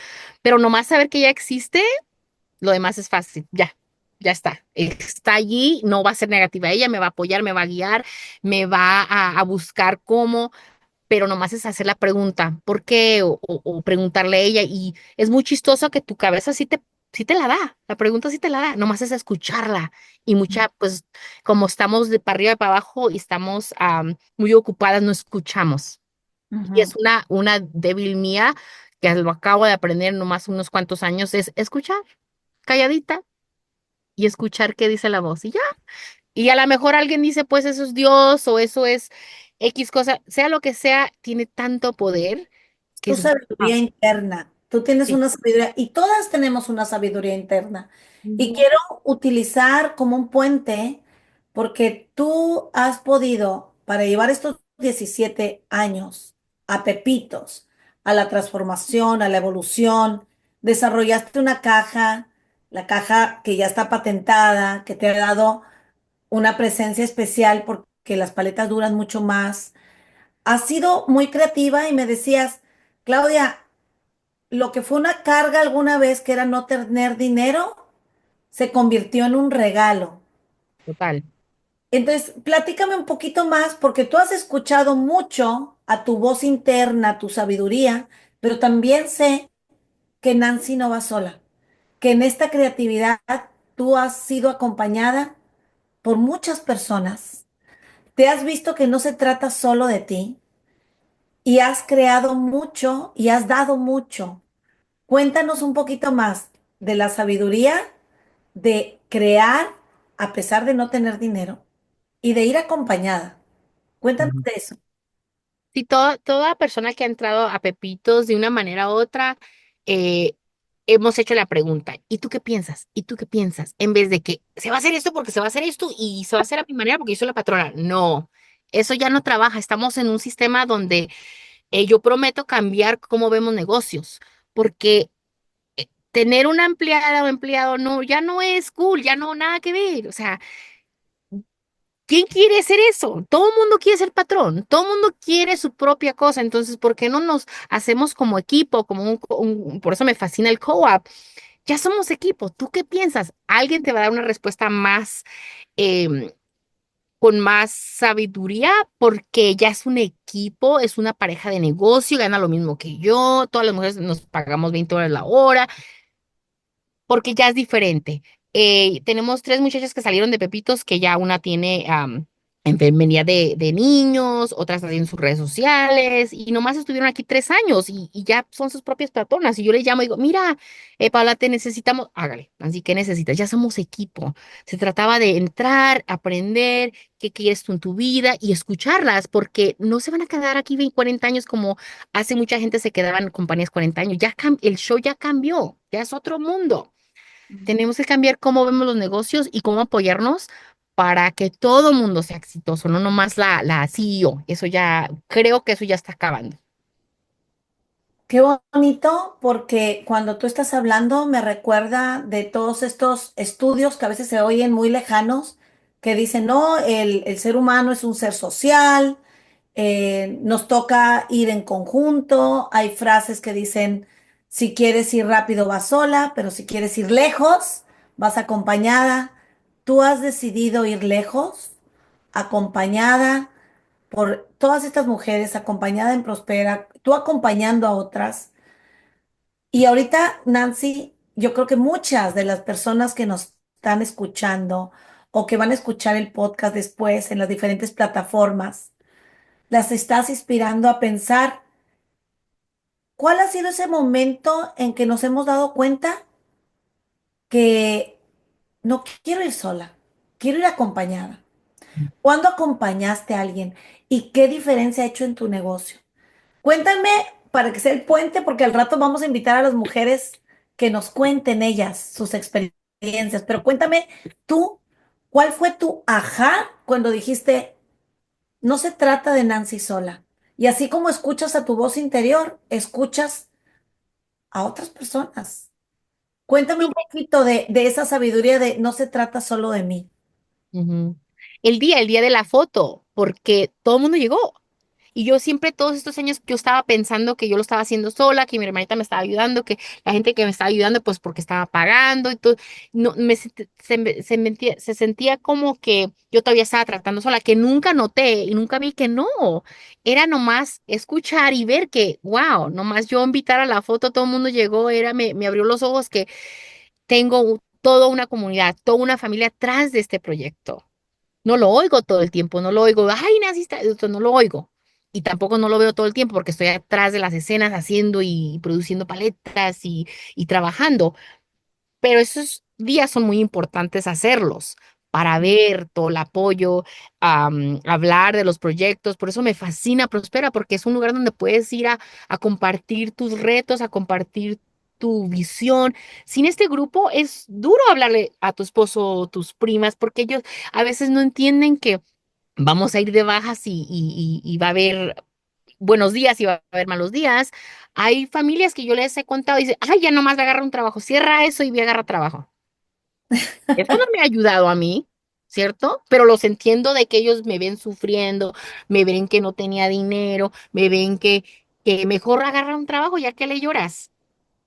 pero nomás saber que ella existe, lo demás es fácil, ya está allí, no va a ser negativa, ella me va a apoyar, me va a guiar, me va a buscar cómo, pero nomás es hacer la pregunta, ¿por qué? O preguntarle a ella. Y es muy chistoso que tu cabeza sí te la da, la pregunta sí te la da, nomás es escucharla. Y mucha, pues, como estamos de para arriba y para abajo y estamos muy ocupadas, no escuchamos. Y es Ujú. una débil mía, que lo acabo de aprender nomás unos cuantos años, es escuchar, calladita, y escuchar qué dice la voz. Y ya. Y a lo mejor alguien dice, pues eso es Dios o eso es X cosa, sea lo que sea, tiene tanto poder que Tu es wow. sabiduría interna. Tú tienes Sí. una sabiduría y todas tenemos una sabiduría interna. Y Ujú. quiero utilizar como un puente porque tú has podido, para llevar estos 17 años a Pepitos, a la transformación, a la evolución, desarrollaste una caja, la caja que ya está patentada, que te ha dado una presencia especial porque las paletas duran mucho más. Has sido muy creativa y me decías, Claudia, lo que fue una carga alguna vez, que era no tener dinero, se convirtió en un regalo. Total. Entonces, platícame un poquito más, porque tú has escuchado mucho a tu voz interna, a tu sabiduría, pero también sé que Nancy no va sola, que en esta creatividad tú has sido acompañada por muchas personas. Te has visto que no se trata solo de ti y has creado mucho y has dado mucho. Cuéntanos un poquito más de la sabiduría de crear a pesar de no tener dinero y de ir acompañada. Cuéntanos Ujú. de eso. Sí, toda persona que ha entrado a Pepitos de una manera u otra, eh, hemos hecho la pregunta, ¿y tú qué piensas? ¿Y tú qué piensas? En vez de que se va a hacer esto porque se va a hacer esto y se va a hacer a mi manera porque yo soy la patrona. No, eso ya no trabaja. Estamos en un sistema donde yo prometo cambiar cómo vemos negocios, porque tener una empleada o empleado no, ya no es cool, ya no nada que ver. O sea, ¿quién quiere hacer eso? Todo el mundo quiere ser patrón, todo el mundo quiere su propia cosa. Entonces, ¿por qué no nos hacemos como equipo, como por eso me fascina el co-op? Ya somos equipo. ¿Tú qué piensas? Alguien te va a dar una respuesta más em, con más sabiduría porque ya es un equipo, es una pareja de negocio, gana lo mismo que yo, todas las mujeres nos pagamos 20 horas la hora, porque ya es diferente. Tenemos tres muchachas que salieron de Pepitos, que ya una tiene enfermería de niños, otras en sus redes sociales, y nomás estuvieron aquí 3 años y ya son sus propias patronas. Y yo le llamo y digo, mira, Paula, te necesitamos, hágale, así que necesitas, ya somos equipo. Se trataba de entrar, aprender qué quieres tú en tu vida y escucharlas, porque no se van a quedar aquí 20, 40 años como hace mucha gente se quedaba en compañías 40 años. El show ya cambió, ya es otro mundo. Tenemos que cambiar cómo vemos los negocios y cómo apoyarnos para que todo mundo sea exitoso, no nomás la CEO. Eso ya, creo que eso ya está acabando. Qué bonito, porque cuando tú estás hablando me recuerda de todos estos estudios que a veces se oyen muy lejanos, que dicen, no, el ser humano es un ser social, nos toca ir en conjunto. Hay frases que dicen, si quieres ir rápido vas sola, pero si quieres ir lejos, vas acompañada. Tú has decidido ir lejos, acompañada por todas estas mujeres, acompañada en Prospera, tú acompañando a otras. Y ahorita, Nancy, yo creo que muchas de las personas que nos están escuchando o que van a escuchar el podcast después en las diferentes plataformas, las estás inspirando a pensar cuál ha sido ese momento en que nos hemos dado cuenta que no quiero ir sola, quiero ir acompañada. ¿Cuándo acompañaste a alguien y qué diferencia ha hecho en tu negocio? Cuéntame para que sea el puente, porque al rato vamos a invitar a las mujeres que nos cuenten ellas sus experiencias. Pero cuéntame tú, ¿cuál fue tu ajá cuando dijiste, no se trata de Nancy sola? Y así como escuchas a tu voz interior, escuchas a otras personas. Cuéntame un poquito de esa sabiduría de no se trata solo de mí. Ujú. El día de la foto, porque todo el mundo llegó. Y yo siempre, todos estos años, yo estaba pensando que yo lo estaba haciendo sola, que mi hermanita me estaba ayudando, que la gente que me estaba ayudando, pues porque estaba pagando y todo. No, se sentía como que yo todavía estaba tratando sola, que nunca noté y nunca vi que no. Era nomás escuchar y ver que, wow, nomás yo invitar a la foto, todo el mundo llegó, me abrió los ojos que tengo toda una comunidad, toda una familia atrás de este proyecto. No lo oigo todo el tiempo, no lo oigo, ay, naciste, esto no lo oigo. Y tampoco no lo veo todo el tiempo porque estoy atrás de las escenas haciendo y produciendo paletas y trabajando. Pero esos días son muy importantes hacerlos para ver todo el apoyo, hablar de los proyectos. Por eso me fascina Prospera, porque es un lugar donde puedes ir a compartir tus retos, a compartir tu visión. Sin este grupo es duro hablarle a tu esposo o tus primas, porque ellos a veces no entienden que vamos a ir de bajas y va a haber buenos días y va a haber malos días. Hay familias que yo les he contado y dicen, ay, ya nomás voy a agarrar un trabajo, cierra eso y voy a agarrar trabajo. Eso no me ha ayudado a mí, ¿cierto? Pero los entiendo de que ellos me ven sufriendo, me ven que no tenía dinero, me ven que mejor agarrar un trabajo ya que le lloras.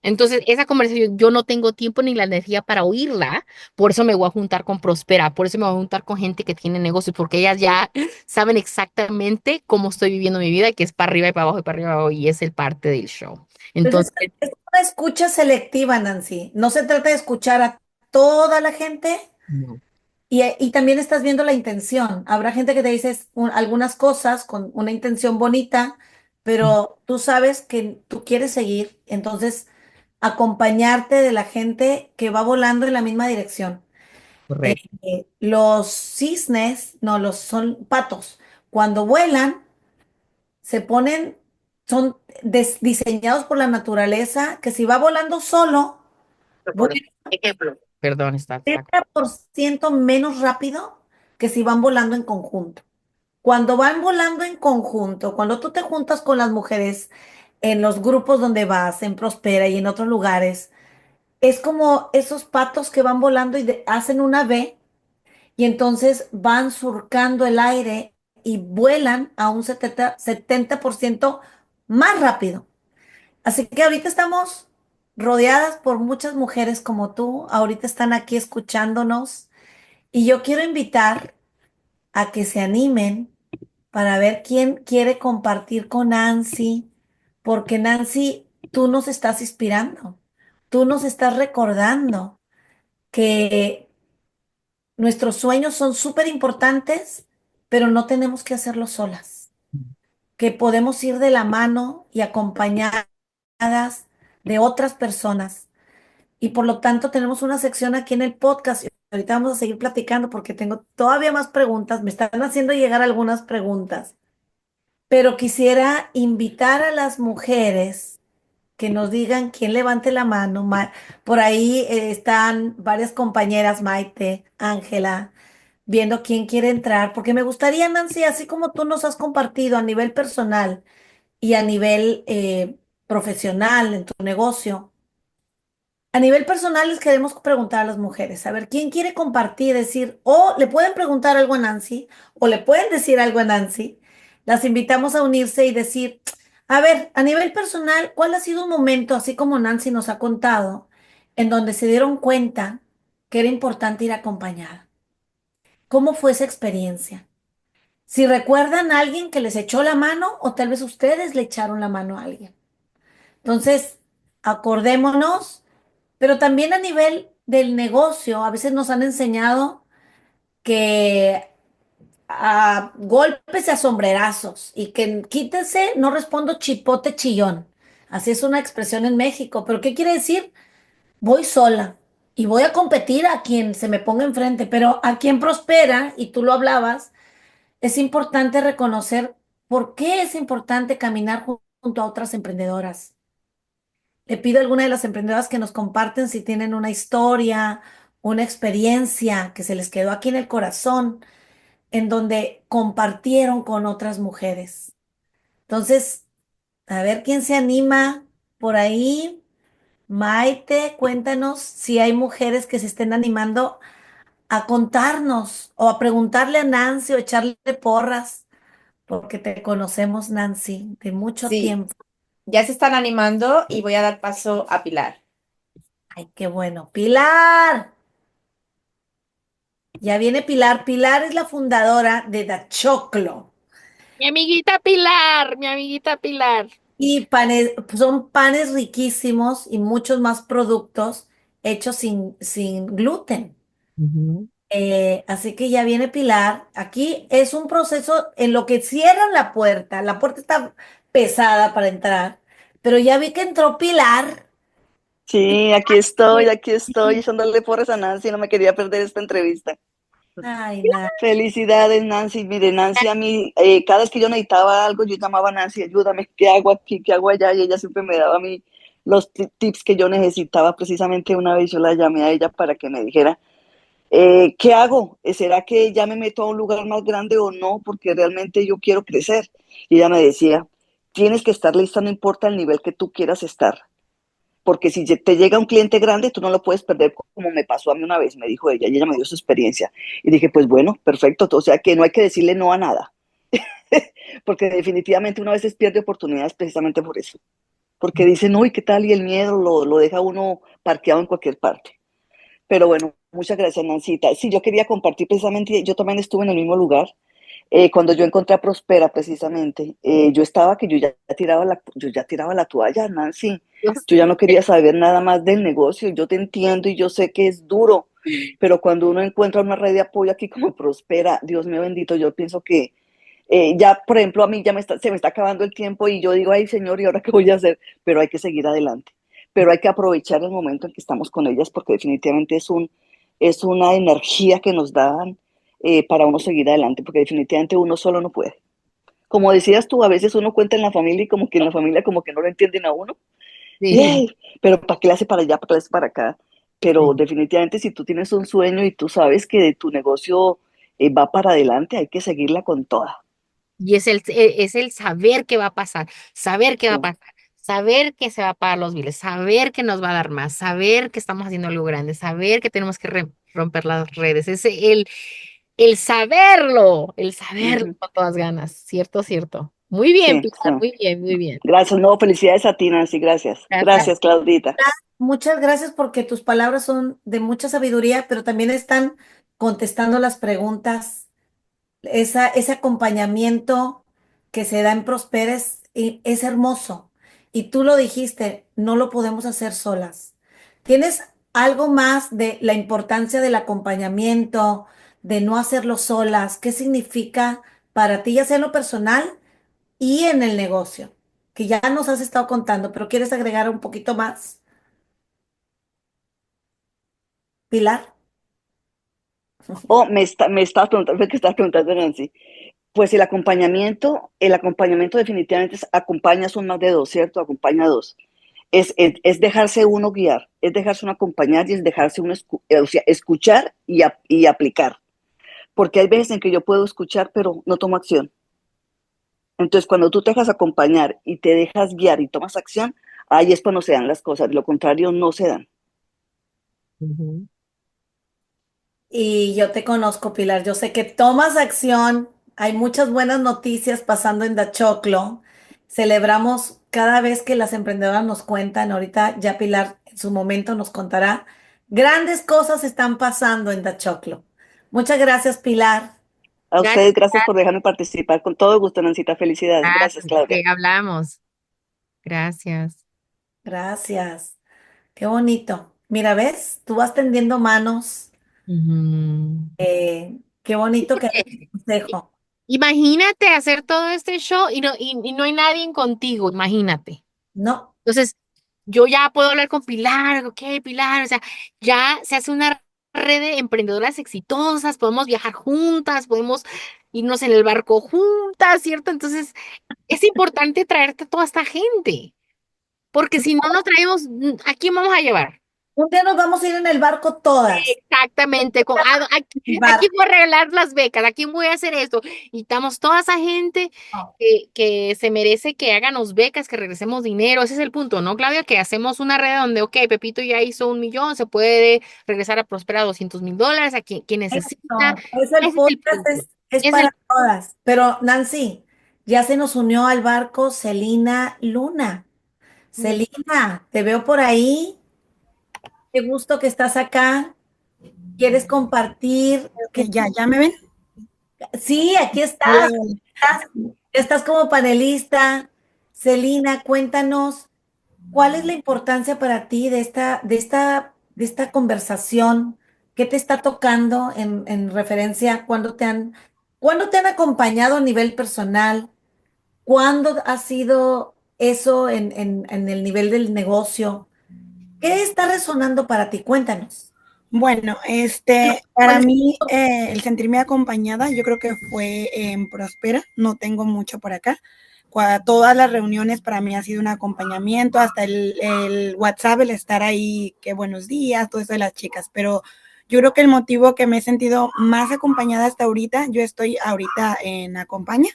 Entonces, esa conversación yo no tengo tiempo ni la energía para oírla, por eso me voy a juntar con Prospera, por eso me voy a juntar con gente que tiene negocios, porque ellas ya saben exactamente cómo estoy viviendo mi vida, que es para arriba y para abajo y para arriba y para abajo, y es el parte del show. Entonces, Entonces, es una escucha selectiva, Nancy. No se trata de escuchar a toda la gente. no, Y también estás viendo la intención. Habrá gente que te dice algunas cosas con una intención bonita, pero tú sabes que tú quieres seguir, entonces acompañarte de la gente que va volando en la misma dirección. Eh, correcto. los cisnes, no, los son patos. Cuando vuelan, se ponen, son diseñados por la naturaleza, que si va volando solo, vuela Ejemplo. Perdón, está. 30% menos rápido que si van volando en conjunto. Cuando van volando en conjunto, cuando tú te juntas con las mujeres en los grupos donde vas, en Prospera y en otros lugares, es como esos patos que van volando y hacen una V y entonces van surcando el aire y vuelan a un 70% más rápido. Así que ahorita estamos rodeadas por muchas mujeres como tú, ahorita están aquí escuchándonos y yo quiero invitar a que se animen para ver quién quiere compartir con Nancy, porque Nancy, tú nos estás inspirando, tú nos estás recordando que nuestros sueños son súper importantes, pero no tenemos que hacerlo solas, que podemos ir de la mano y acompañadas de otras personas. Y por lo tanto tenemos una sección aquí en el podcast. Y ahorita vamos a seguir platicando porque tengo todavía más preguntas. Me están haciendo llegar algunas preguntas. Pero quisiera invitar a las mujeres que nos digan quién levante la mano. Por ahí están varias compañeras, Maite, Ángela, viendo quién quiere entrar, porque me gustaría, Nancy, así como tú nos has compartido a nivel personal y a nivel profesional en tu negocio, a nivel personal les queremos preguntar a las mujeres, a ver, ¿quién quiere compartir, decir, o le pueden preguntar algo a Nancy, o le pueden decir algo a Nancy? Las invitamos a unirse y decir, a ver, a nivel personal, ¿cuál ha sido un momento, así como Nancy nos ha contado, en donde se dieron cuenta que era importante ir acompañada? ¿Cómo fue esa experiencia? Si recuerdan a alguien que les echó la mano, o tal vez ustedes le echaron la mano a alguien. Entonces, acordémonos, pero también a nivel del negocio, a veces nos han enseñado que a golpes y a sombrerazos y que quítese, no respondo chipote chillón. Así es una expresión en México, pero ¿qué quiere decir? Voy sola y voy a competir a quien se me ponga enfrente, pero a quien prospera, y tú lo hablabas, es importante reconocer por qué es importante caminar junto a otras emprendedoras. Le pido a alguna de las emprendedoras que nos comparten si tienen una historia, una experiencia que se les quedó aquí en el corazón, en donde compartieron con otras mujeres. Entonces, a ver quién se anima por ahí. Maite, cuéntanos si hay mujeres que se estén animando a contarnos o a preguntarle a Nancy o echarle porras, porque te conocemos, Nancy, de mucho Sí, tiempo. ya se están animando y voy a dar paso a Pilar. Ay, qué bueno. Pilar. Ya viene Pilar. Pilar es la fundadora de Dachoclo. Mi amiguita Pilar, mi amiguita Pilar. Y panes, son panes riquísimos y muchos más productos hechos sin gluten. Ujú. Así que ya viene Pilar. Aquí es un proceso en lo que cierran la puerta. La puerta está pesada para entrar, pero ya vi que entró Pilar. Sí, aquí estoy echándole porras a Nancy, no me quería perder esta entrevista. Ay, nada. Felicidades, Nancy. Mire, Nancy, a mí, cada vez que yo necesitaba algo, yo llamaba a Nancy, ayúdame, ¿qué hago aquí? ¿Qué hago allá? Y ella siempre me daba a mí los tips que yo necesitaba. Precisamente una vez yo la llamé a ella para que me dijera, ¿qué hago? ¿Será que ya me meto a un lugar más grande o no? Porque realmente yo quiero crecer. Y ella me decía, tienes que estar lista, no importa el nivel que tú quieras estar. Porque si te llega un cliente grande, tú no lo puedes perder, como me pasó a mí una vez, me dijo ella, y ella me dio su experiencia. Y dije, pues bueno, perfecto, o sea que no hay que decirle no a nada, porque definitivamente una vez pierde oportunidades precisamente por eso, porque dicen, uy, ¿qué tal? Y el miedo lo deja uno parqueado en cualquier parte. Pero bueno, muchas gracias, Nancita. Sí, yo quería compartir precisamente, yo también estuve en el mismo lugar, cuando yo encontré a Prospera, precisamente, yo estaba que yo ya tiraba la toalla, Nancy. Yo Yo ya no quería saber nada más del negocio. Yo te entiendo y yo sé que es duro, pero cuando uno encuentra una red de apoyo aquí como Prospera, Dios mío bendito, yo pienso que ya, por ejemplo, a mí ya se me está acabando el tiempo y yo digo, ay, Señor, ¿y ahora qué voy a hacer? Pero hay que seguir adelante. Pero hay que aprovechar el momento en que estamos con ellas porque definitivamente es una sé que nos dan para uno seguir adelante, porque definitivamente uno solo no puede. Como decías tú, a veces uno cuenta en la familia y como que en la familia como que no lo entienden a uno. sí. ¡Yay! Pero ¿para qué le hace para allá? ¿Para qué le hace para acá? Pero definitivamente si tú tienes un sueño y tú sabes que tu negocio va para adelante, hay que seguirla con toda. Y es el saber qué va a pasar, saber qué va a Sí, pasar, saber que se va a pagar los biles, saber que nos va a dar más, saber que estamos haciendo algo grande, saber que tenemos que romper las redes. El saberlo ujú, con todas ganas, cierto, cierto. Muy bien, sí, Pilar, sí. muy bien, muy bien. Gracias, no, felicidades a ti, Nancy, gracias. Gracias. Gracias, Claudita. Muchas gracias porque tus palabras son de mucha sabiduría, pero también están contestando las preguntas ese acompañamiento que se da en Prosperes es hermoso. Y tú lo dijiste, no lo podemos hacer solas. ¿Tienes algo más de la importancia del acompañamiento, de no hacerlo solas? ¿Qué significa para ti, ya sea en lo personal y en el negocio? Que ya nos has estado contando, pero ¿quieres agregar un poquito más, Pilar? O me estabas preguntando, fue que estabas preguntando, Nancy. Pues el acompañamiento definitivamente acompaña, son más de dos, ¿cierto? Acompaña a dos. Es dejarse uno guiar, es dejarse uno acompañar y es dejarse uno o sea, escuchar y aplicar. Porque hay veces en que yo puedo escuchar, pero no tomo acción. Entonces, cuando tú te dejas acompañar y te dejas guiar y tomas acción, ahí es cuando se dan las cosas. De lo contrario, no se dan. Ujú. Y yo te conozco, Pilar. Yo sé que tomas acción. Hay muchas buenas noticias pasando en Dachoclo. Celebramos cada vez que las emprendedoras nos cuentan. Ahorita ya Pilar en su momento nos contará. Grandes cosas están pasando en Dachoclo. Muchas gracias, Pilar. A Gracias, ustedes, gracias por dejarme participar. Con todo gusto, Nancita. Felicidades. Gracias, Claudia. que hablamos. Gracias. Gracias. Qué bonito. Mira, ¿ves? Tú vas tendiendo manos. Ujú. Qué bonito que des un consejo. Imagínate hacer todo este show y no hay nadie contigo, imagínate. No. Entonces, yo ya puedo hablar con Pilar, ok, Pilar, o sea, ya se hace una red de emprendedoras exitosas, podemos viajar juntas, podemos irnos en el barco juntas, ¿cierto? Entonces, es importante traerte a toda esta gente, porque si no nos traemos, ¿a quién vamos a llevar? Un día nos vamos a ir en el barco todas. Exactamente, El a quién barco. voy a regalar las becas, a quién voy a hacer esto. Y estamos toda esa gente que se merece que háganos becas, que regresemos dinero. Ese es el punto, ¿no, Claudia? Que hacemos una red donde, ok, Pepito ya hizo 1 millón, se puede regresar a Prospera $200,000 a quien necesita. Eso, por eso el Ese es el podcast punto. es Es el, para todas. Pero Nancy, ya se nos unió al barco Celina Luna. Celina, te veo por ahí. Qué gusto que estás acá. ¿Quieres compartir? Ok, ya me ven. Sí, aquí Hola, estás. hola. Estás como panelista. Celina, cuéntanos. ¿Cuál es la importancia para ti de esta conversación? ¿Qué te está tocando en referencia cuándo te han acompañado a nivel personal? ¿Cuándo ha sido eso en el nivel del negocio? ¿Qué está resonando para ti? Cuéntanos. Bueno, ¿Cuál para es- mí el sentirme acompañada, yo creo que fue en Prospera, no tengo mucho por acá. Todas las reuniones para mí ha sido un acompañamiento, hasta el WhatsApp, el estar ahí, qué buenos días, todo eso de las chicas, pero yo creo que el motivo que me he sentido más acompañada hasta ahorita, yo estoy ahorita en Acompaña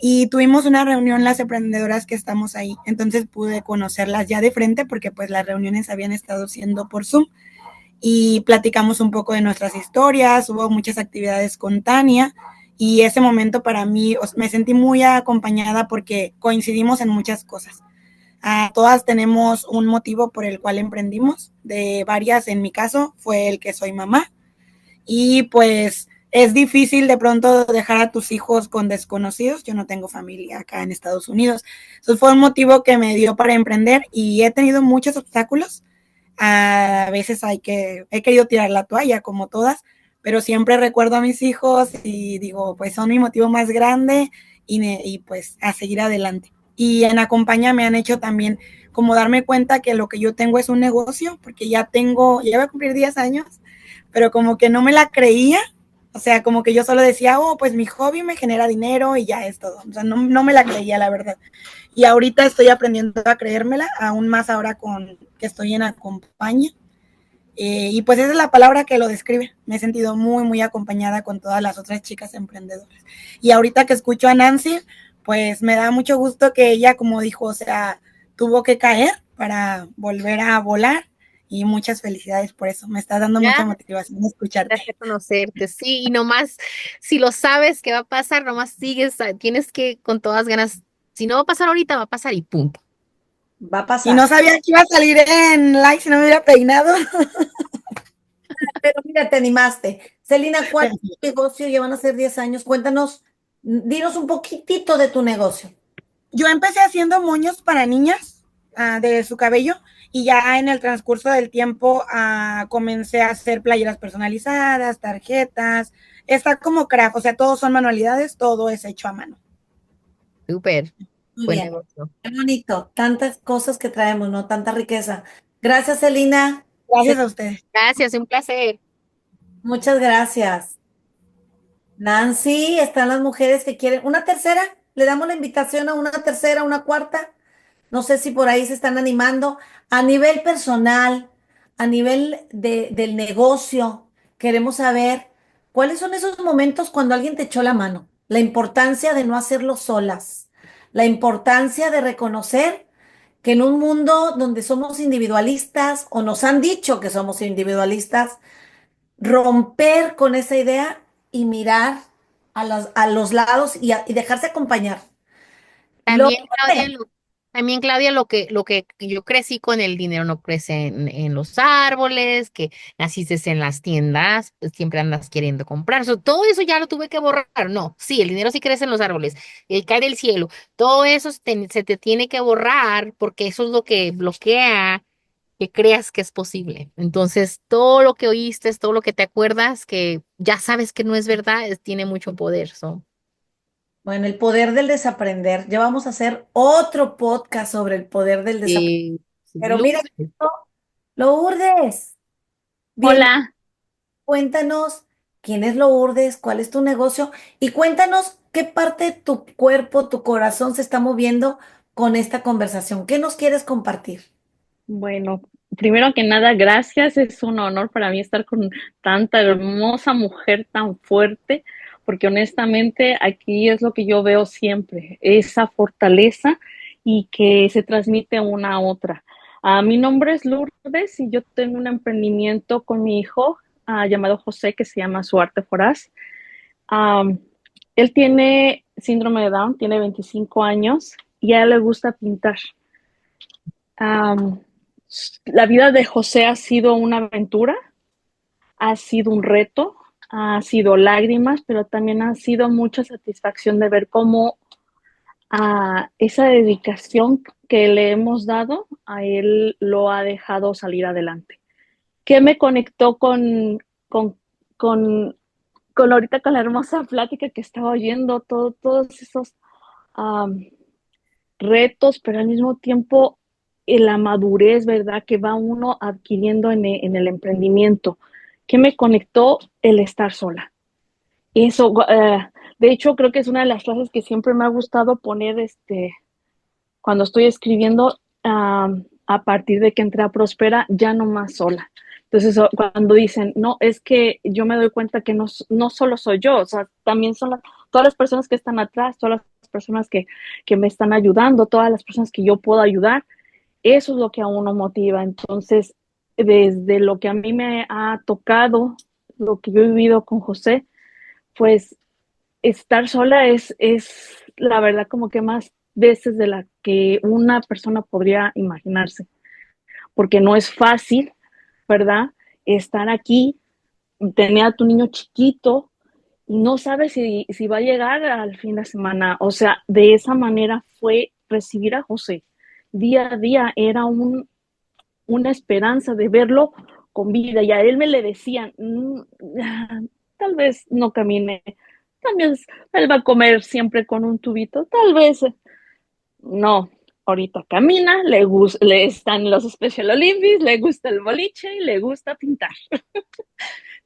y tuvimos una reunión las emprendedoras que estamos ahí, entonces pude conocerlas ya de frente porque pues las reuniones habían estado siendo por Zoom y platicamos un poco de nuestras historias, hubo muchas actividades con Tania y ese momento para mí me sentí muy acompañada porque coincidimos en muchas cosas. Todas tenemos un motivo por el cual emprendimos, de varias en mi caso fue el que soy mamá y pues es difícil de pronto dejar a tus hijos con desconocidos. Yo no tengo familia acá en Estados Unidos. Eso fue un motivo que me dio para emprender y he tenido muchos obstáculos. A veces he querido tirar la toalla como todas, pero siempre recuerdo a mis hijos y digo, pues son mi motivo más grande y pues a seguir adelante. Y en Acompaña me han hecho también como darme cuenta que lo que yo tengo es un negocio, porque ya voy a cumplir 10 años, pero como que no me la creía, o sea, como que yo solo decía, oh, pues mi hobby me genera dinero y ya es todo, o sea, no me la creía, la verdad. Y ahorita estoy aprendiendo a creérmela, aún más ahora con que estoy en Acompaña. Y pues esa es la palabra que lo describe. Me he sentido muy, muy acompañada con todas las otras chicas emprendedoras. Y ahorita que escucho a Nancy, pues me da mucho gusto que ella, como dijo, o sea, tuvo que caer para volver a volar. Y muchas felicidades por eso. Me está dando mucha motivación escucharte. Gracias conocerte, sí, y nomás, si lo sabes que va a pasar, nomás sigues, tienes que con todas ganas, si no va a pasar ahorita, va a pasar y punto. Va a Y no pasar. sabía que iba a salir en live si no me hubiera peinado. Pero mira, te animaste. Celina, ¿cuál es tu negocio? Ya van a ser 10 años. Cuéntanos, dinos un poquitito de tu negocio. Yo empecé haciendo moños para niñas de su cabello y ya en el transcurso del tiempo comencé a hacer playeras personalizadas, tarjetas, está como craft, o sea, todos son manualidades, todo es hecho a mano. Súper, Muy buen bien, negocio. qué bonito. Tantas cosas que traemos, ¿no? Tanta riqueza. Gracias, Celina. Gracias a ustedes. Gracias, un placer. Muchas gracias. Nancy, están las mujeres que quieren. ¿Una tercera? ¿Le damos la invitación a una tercera, una cuarta? No sé si por ahí se están animando. A nivel personal, a nivel del negocio, queremos saber cuáles son esos momentos cuando alguien te echó la mano. La importancia de no hacerlo solas. La importancia de reconocer que en un mundo donde somos individualistas o nos han dicho que somos individualistas, romper con esa idea y mirar a los lados y dejarse acompañar. Lo También, Claudia, lo que yo crecí con el dinero no crece en los árboles, que naciste en las tiendas, pues, siempre andas queriendo comprar. Todo eso ya lo tuve que borrar. No, sí, el dinero sí crece en los árboles, cae del cielo. Todo eso se te tiene que borrar porque eso es lo que bloquea que creas que es posible. Entonces, todo lo que oíste, todo lo que te acuerdas, que ya sabes que no es verdad, tiene mucho poder. Bueno, el poder del desaprender. Ya vamos a hacer otro podcast sobre el poder del desaprender. Sí, Pero mira, Lourdes, bien, Hola, cuéntanos quién es Lourdes, cuál es tu negocio y cuéntanos qué parte de tu cuerpo, tu corazón se está moviendo con esta conversación. ¿Qué nos quieres compartir? bueno, primero que nada, gracias. Es un honor para mí estar con tanta hermosa mujer tan fuerte, porque honestamente aquí es lo que yo veo siempre, esa fortaleza y que se transmite una a otra. Mi nombre es Lourdes y yo tengo un emprendimiento con mi hijo llamado José que se llama Su Arte Foraz. Um, Él tiene síndrome de Down, tiene 25 años y a él le gusta pintar. Um, la vida de José ha sido una aventura, ha sido un reto, ha sido lágrimas, pero también ha sido mucha satisfacción de ver cómo esa dedicación que le hemos dado a él lo ha dejado salir adelante. ¿Qué me conectó con, con ahorita con la hermosa plática que estaba oyendo? Todos esos retos, pero al mismo tiempo la madurez, ¿verdad? Que va uno adquiriendo en el emprendimiento. ¿Qué me conectó? El estar sola. Eso, de hecho, creo que es una de las frases que siempre me ha gustado poner cuando estoy escribiendo a partir de que entré a Prospera, ya no más sola. Entonces, cuando dicen, no, es que yo me doy cuenta que no solo soy yo, o sea, también son todas las personas que están atrás, todas las personas que me están ayudando, todas las personas que yo puedo ayudar, eso es lo que a uno motiva. Entonces, desde lo que a mí me ha tocado, lo que yo he vivido con José, pues estar sola es la verdad como que más veces de la que una persona podría imaginarse, porque no es fácil, ¿verdad? Estar aquí, tener a tu niño chiquito y no sabes si va a llegar al fin de semana. O sea, de esa manera fue recibir a José. Día a día era una esperanza de verlo con vida y a él me le decían, tal vez no camine, tal vez él va a comer siempre con un tubito, tal vez no, ahorita camina, le están los Special Olympics, le gusta el boliche y le gusta pintar.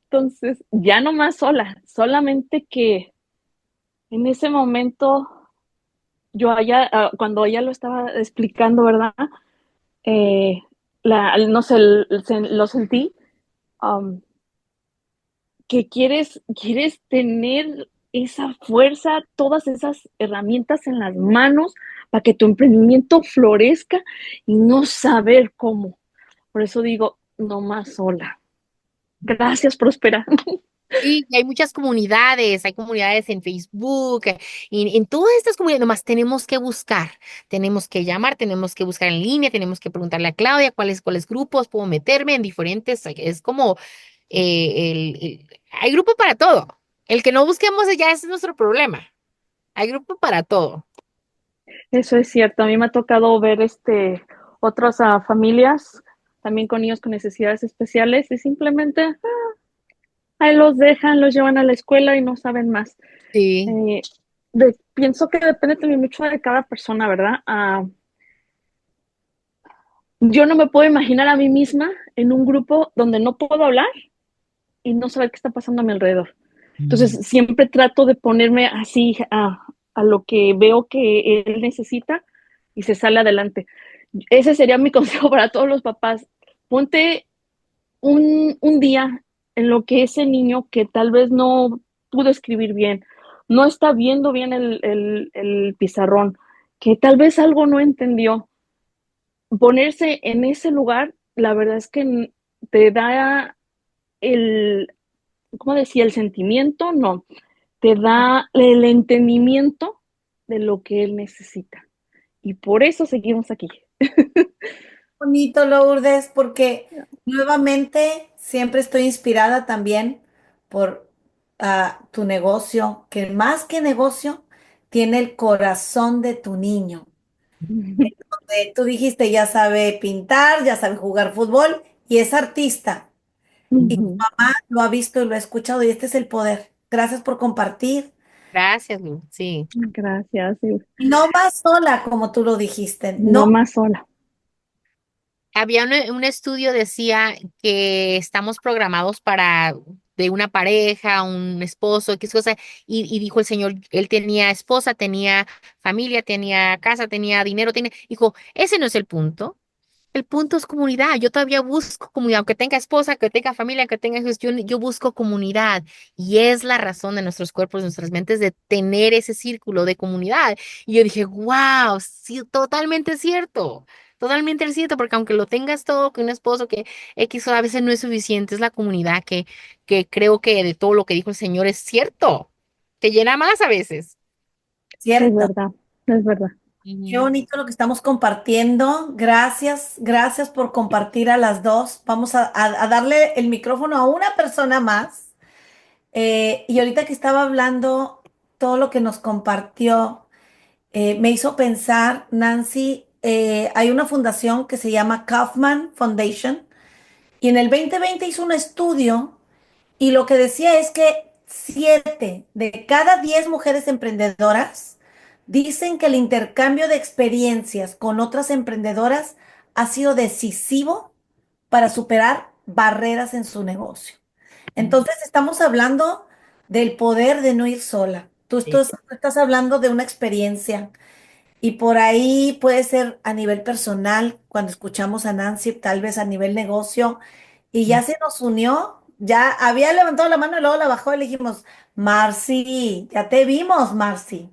Entonces, ya no más sola, solamente que en ese momento cuando ella lo estaba explicando, ¿verdad? Eh, no sé, lo sentí, um, que quieres tener esa fuerza, todas esas herramientas en las manos para que tu emprendimiento florezca y no saber cómo. Por eso digo, no más sola. Gracias, Próspera. Sí, y hay comunidades en Facebook, y en todas estas comunidades, nomás tenemos que buscar, tenemos que llamar, tenemos que buscar en línea, tenemos que preguntarle a Claudia cuáles grupos puedo meterme en diferentes, es como hay grupo para todo. El que no busquemos ya es nuestro problema. Hay grupo para todo. Eso es cierto. A mí me ha tocado ver otras familias también con niños con necesidades especiales y simplemente ahí los dejan, los llevan a la escuela y no saben más. Sí. Pienso que depende también mucho de cada persona, ¿verdad? Yo no me puedo imaginar a mí misma en un grupo donde no puedo hablar y no saber qué está pasando a mi alrededor. Entonces, siempre trato de ponerme así a lo que veo que él necesita y se sale adelante. Ese sería mi consejo para todos los papás. Ponte un día en lo que ese niño que tal vez no pudo escribir bien, no está viendo bien el pizarrón, que tal vez algo no entendió, ponerse en ese lugar, la verdad es que te da el, ¿cómo decía? El sentimiento, no, te da el entendimiento de lo que él necesita. Y por eso seguimos aquí. Bonito, Lourdes, porque nuevamente siempre estoy inspirada también por tu negocio, que más que negocio, tiene el corazón de tu niño. Tú dijiste, ya sabe pintar, ya sabe jugar fútbol y es artista. Y tu mamá lo ha visto y lo ha escuchado y este es el poder. Gracias por compartir. Gracias, Lu. Sí. Gracias. Y no más sola, como tú lo dijiste. No No, más sola. Había un estudio decía que estamos programados para de una pareja, un esposo, qué cosa, y dijo el señor, él tenía esposa, tenía familia, tenía casa, tenía dinero, dijo, ese no es el punto. El punto es comunidad. Yo todavía busco comunidad, aunque tenga esposa, que tenga familia, que tenga hijos, yo busco comunidad. Y es la razón de nuestros cuerpos, de nuestras mentes, de tener ese círculo de comunidad. Y yo dije, wow, sí, totalmente cierto. Totalmente cierto, porque aunque lo tengas todo, que un esposo, que X a veces no es suficiente, es la comunidad que creo que de todo lo que dijo el Señor es cierto. Te llena más a veces. Es cierto. verdad, es verdad. Qué bonito lo que estamos compartiendo. Gracias, gracias por compartir a las dos. Vamos a darle el micrófono a una persona más. Y ahorita que estaba hablando, todo lo que nos compartió, me hizo pensar, Nancy, hay una fundación que se llama Kaufman Foundation y en el 2020 hizo un estudio y lo que decía es que 7 de cada 10 mujeres emprendedoras dicen que el intercambio de experiencias con otras emprendedoras ha sido decisivo para superar barreras en su negocio. Entonces estamos hablando del poder de no ir sola. Tú estás hablando de una experiencia y por ahí puede ser a nivel personal, cuando escuchamos a Nancy, tal vez a nivel negocio, y ya se nos unió, ya había levantado la mano y luego la bajó y le dijimos, Marcy, ya te vimos, Marcy.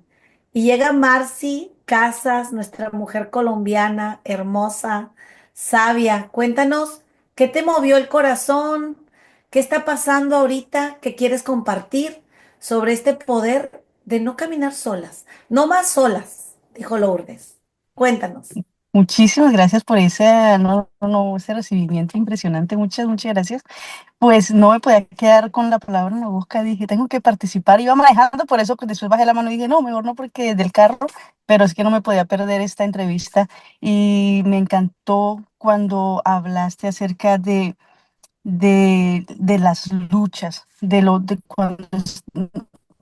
Y llega Marcy Casas, nuestra mujer colombiana, hermosa, sabia. Cuéntanos, ¿qué te movió el corazón? ¿Qué está pasando ahorita que quieres compartir sobre este poder de no caminar solas? No más solas, dijo Lourdes. Cuéntanos. Muchísimas gracias por ese recibimiento impresionante. Muchas gracias. Pues no me podía quedar con la palabra en la boca. Dije, tengo que participar. Iba manejando, por eso que después bajé la mano y dije, no, mejor no, porque del carro, pero es que no me podía perder esta entrevista. Y me encantó cuando hablaste acerca de las luchas, de cuando,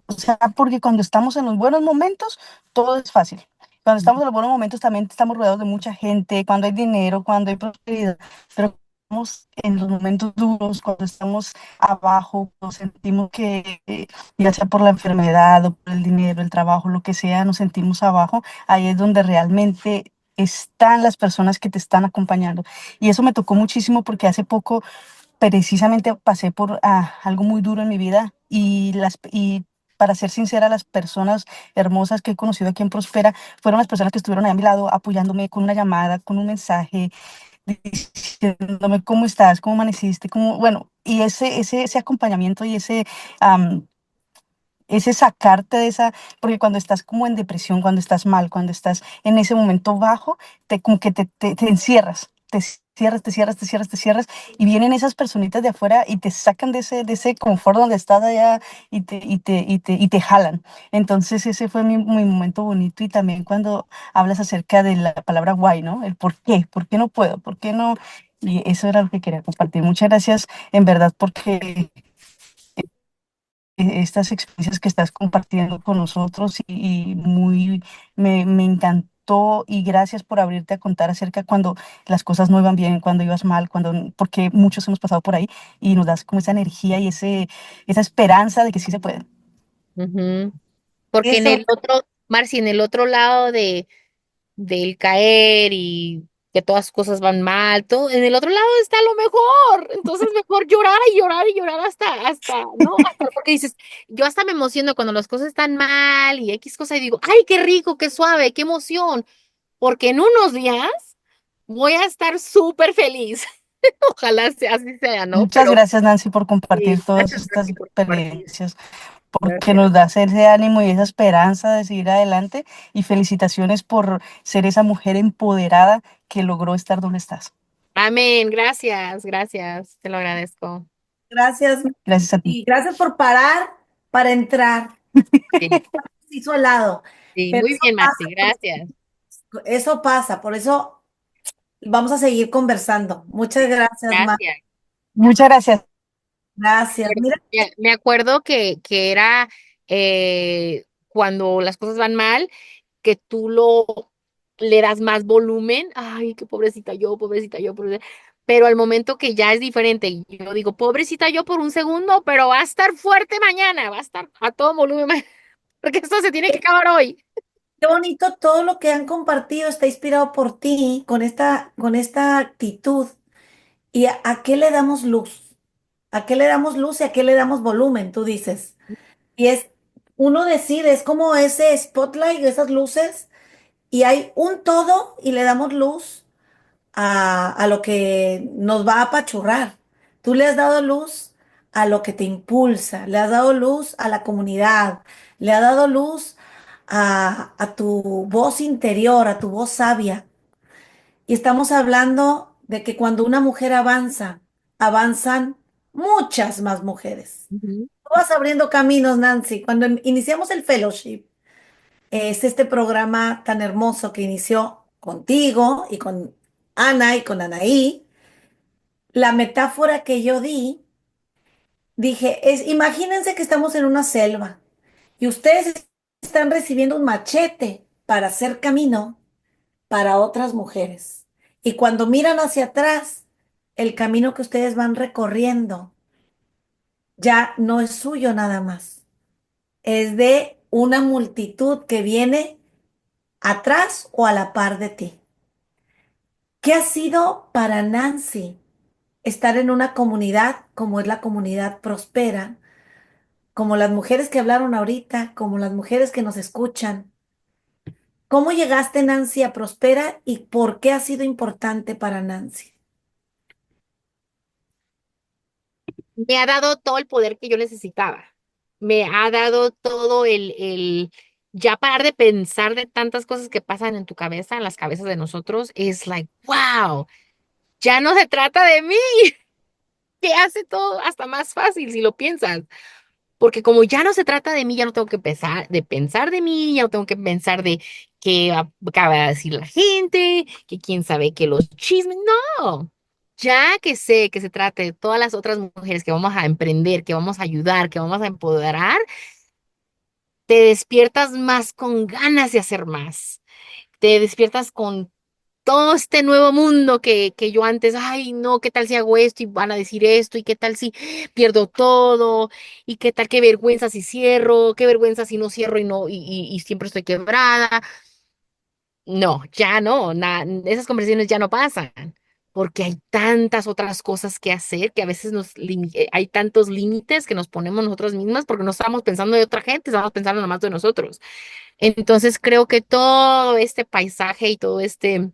o sea, porque cuando estamos en los buenos momentos, todo es fácil. Cuando estamos en los buenos momentos también estamos rodeados de mucha gente, cuando hay dinero, cuando hay prosperidad, pero estamos en los momentos duros, cuando estamos abajo, cuando sentimos que, ya sea por la enfermedad o por el dinero, el trabajo, lo que sea, nos sentimos abajo, ahí es donde realmente están las personas que te están acompañando. Y eso me tocó muchísimo porque hace poco precisamente pasé por algo muy duro en mi vida y para ser sincera, las personas hermosas que he conocido aquí en Prospera fueron las personas que estuvieron ahí a mi lado apoyándome con una llamada, con un mensaje, diciéndome cómo estás, cómo amaneciste, bueno, y ese acompañamiento y ese sacarte de porque cuando estás como en depresión, cuando estás mal, cuando estás en ese momento bajo, como que te encierras, te cierras, te cierras, te cierras, te cierras, y vienen esas personitas de afuera y te sacan de ese confort donde estás allá y te jalan. Entonces ese fue mi momento bonito, y también cuando hablas acerca de la palabra why, ¿no? El por qué no puedo, por qué no, y eso era lo que quería compartir. Muchas gracias, en verdad, porque estas experiencias que estás compartiendo con nosotros y me encantó, y gracias por abrirte a contar acerca cuando las cosas no iban bien, cuando ibas mal, porque muchos hemos pasado por ahí y nos das como esa energía y esa esperanza de que sí se puede. Ujú. Porque en Eso, el otro, Marci, en el otro lado del caer y que todas cosas van mal, todo, en el otro lado está lo mejor. Entonces mejor llorar y llorar y llorar ¿no? Porque dices, yo hasta me emociono cuando las cosas están mal y X cosa y digo, ay, qué rico, qué suave, qué emoción, porque en unos días voy a estar súper feliz. Ojalá sea así sea, ¿no? Muchas Pero gracias, Nancy, por compartir todas gracias, estas Marci, por compartir. experiencias, porque Gracias. nos das ese ánimo y esa esperanza de seguir adelante, y felicitaciones por ser esa mujer empoderada que logró estar donde estás. Amén, gracias, gracias, te lo agradezco. gracias. Gracias a ti. Y gracias por parar para entrar. Sí, Se hizo al lado. sí, Pero muy bien, Marci, gracias. eso pasa, por eso vamos a seguir conversando. Muchas Sí, gracias, Mar. gracias. Muchas gracias. Gracias. Mira, Me acuerdo que era cuando las cosas van mal, que tú le das más volumen. Ay, qué pobrecita yo, pobrecita yo, pobrecita. Pero al momento que ya es diferente, y yo digo, pobrecita yo por un segundo, pero va a estar fuerte mañana, va a estar a todo volumen, porque esto se tiene que acabar hoy. qué bonito todo lo que han compartido está inspirado por ti con esta actitud. ¿Y a qué le damos luz? ¿A qué le damos luz y a qué le damos volumen? Tú dices. Y uno decide, es como ese spotlight, esas luces, y hay un todo y le damos luz a lo que nos va a apachurrar. Tú le has dado luz a lo que te impulsa, le has dado luz a la comunidad, le has dado luz a tu voz interior, a tu voz sabia. Y estamos hablando de que cuando una mujer avanza, avanzan muchas más mujeres. Ujú, Tú vas abriendo caminos, Nancy. Cuando iniciamos el fellowship, es este programa tan hermoso que inició contigo y con Ana y con Anaí. La metáfora que yo dije, imagínense que estamos en una selva y ustedes están recibiendo un machete para hacer camino para otras mujeres. Y cuando miran hacia atrás, el camino que ustedes van recorriendo ya no es suyo nada más, es de una multitud que viene atrás o a la par de ti. ¿Qué ha sido para Nancy estar en una comunidad como es la comunidad Prospera, como las mujeres que hablaron ahorita, como las mujeres que nos escuchan? ¿Cómo llegaste, Nancy, a Prospera y por qué ha sido importante para Nancy? me ha dado todo el poder que yo necesitaba. Me ha dado todo ya parar de pensar de tantas cosas que pasan en tu cabeza, en las cabezas de nosotros. Es like, wow, ya no se trata de mí, que hace todo hasta más fácil si lo piensas. Porque como ya no se trata de mí, ya no tengo que pensar de mí, ya no tengo que pensar de qué va a decir la gente, que quién sabe que los chismes. No, ya que sé que se trata de todas las otras mujeres que vamos a emprender, que vamos a ayudar, que vamos a empoderar, te despiertas más con ganas de hacer más. Te despiertas con todo este nuevo mundo que yo antes, ay, no, ¿qué tal si hago esto y van a decir esto? ¿Y qué tal si pierdo todo? ¿Y qué tal, qué vergüenza si cierro? ¿Qué vergüenza si no cierro y siempre estoy quebrada? No, ya no, esas conversaciones ya no pasan, porque hay tantas otras cosas que hacer que a veces hay tantos límites que nos ponemos nosotras mismas porque no estamos pensando de otra gente, estamos pensando nomás de nosotros. Entonces creo que todo este paisaje y todo este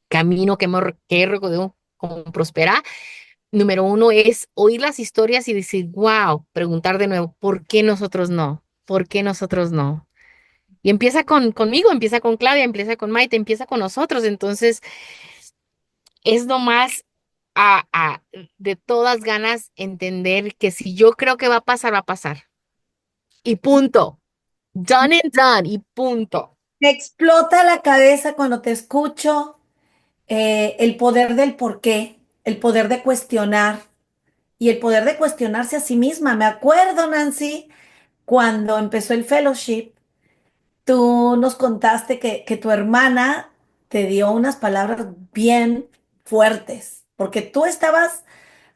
camino que he recorrido con Prospera, número uno es oír las historias y decir, wow, preguntar de nuevo, ¿por qué nosotros no? ¿Por qué nosotros no? Y empieza conmigo, empieza con Claudia, empieza con Maite, empieza con nosotros. Entonces es nomás a de todas ganas entender que si yo creo que va a pasar, va a pasar. Y punto. Done and done. Y punto. Me explota la cabeza cuando te escucho, el poder del por qué, el poder de cuestionar y el poder de cuestionarse a sí misma. Me acuerdo, Nancy, cuando empezó el fellowship, tú nos contaste que tu hermana te dio unas palabras bien fuertes, porque tú estabas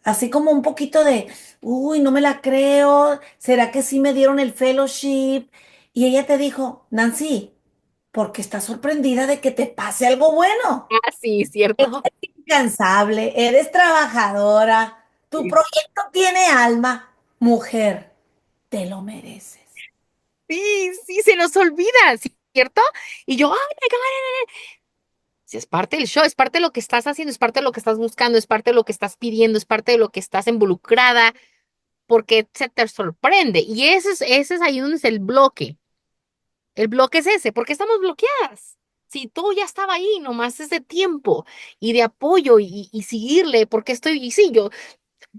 así como un poquito de, uy, no me la creo, ¿será que sí me dieron el fellowship? Y ella te dijo, Nancy, porque estás sorprendida de que te pase algo bueno. Ah, sí, cierto. Incansable, eres trabajadora, tu Sí, proyecto tiene alma, mujer, te lo mereces. sí, sí, se nos olvida, ¿cierto? Y yo, oh my God, sí, es parte del show, es parte de lo que estás haciendo, es parte de lo que estás buscando, es parte de lo que estás pidiendo, es parte de lo que estás involucrada, porque se te sorprende. Y ese es ahí donde es el bloque. El bloque es ese, ¿por qué estamos bloqueadas? Si todo ya estaba ahí, nomás es de tiempo y de apoyo y seguirle, porque estoy, y sí, yo,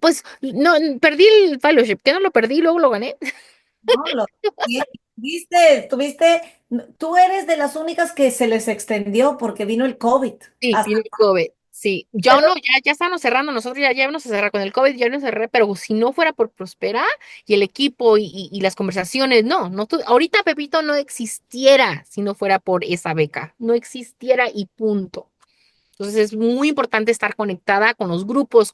pues, no, perdí el fellowship, que no lo perdí, luego lo gané. No, sí, tuviste, tú eres de las únicas que se les extendió porque vino el COVID. Sí, Hasta vino el COVID. Sí, yo no, ya estábamos cerrando, nosotros ya íbamos a cerrar con el COVID, ya no cerré, pero si no fuera por Prospera y el equipo y las conversaciones, ahorita Pepito no existiera si no fuera por esa beca, no existiera y punto. Entonces es muy importante estar conectada con los grupos,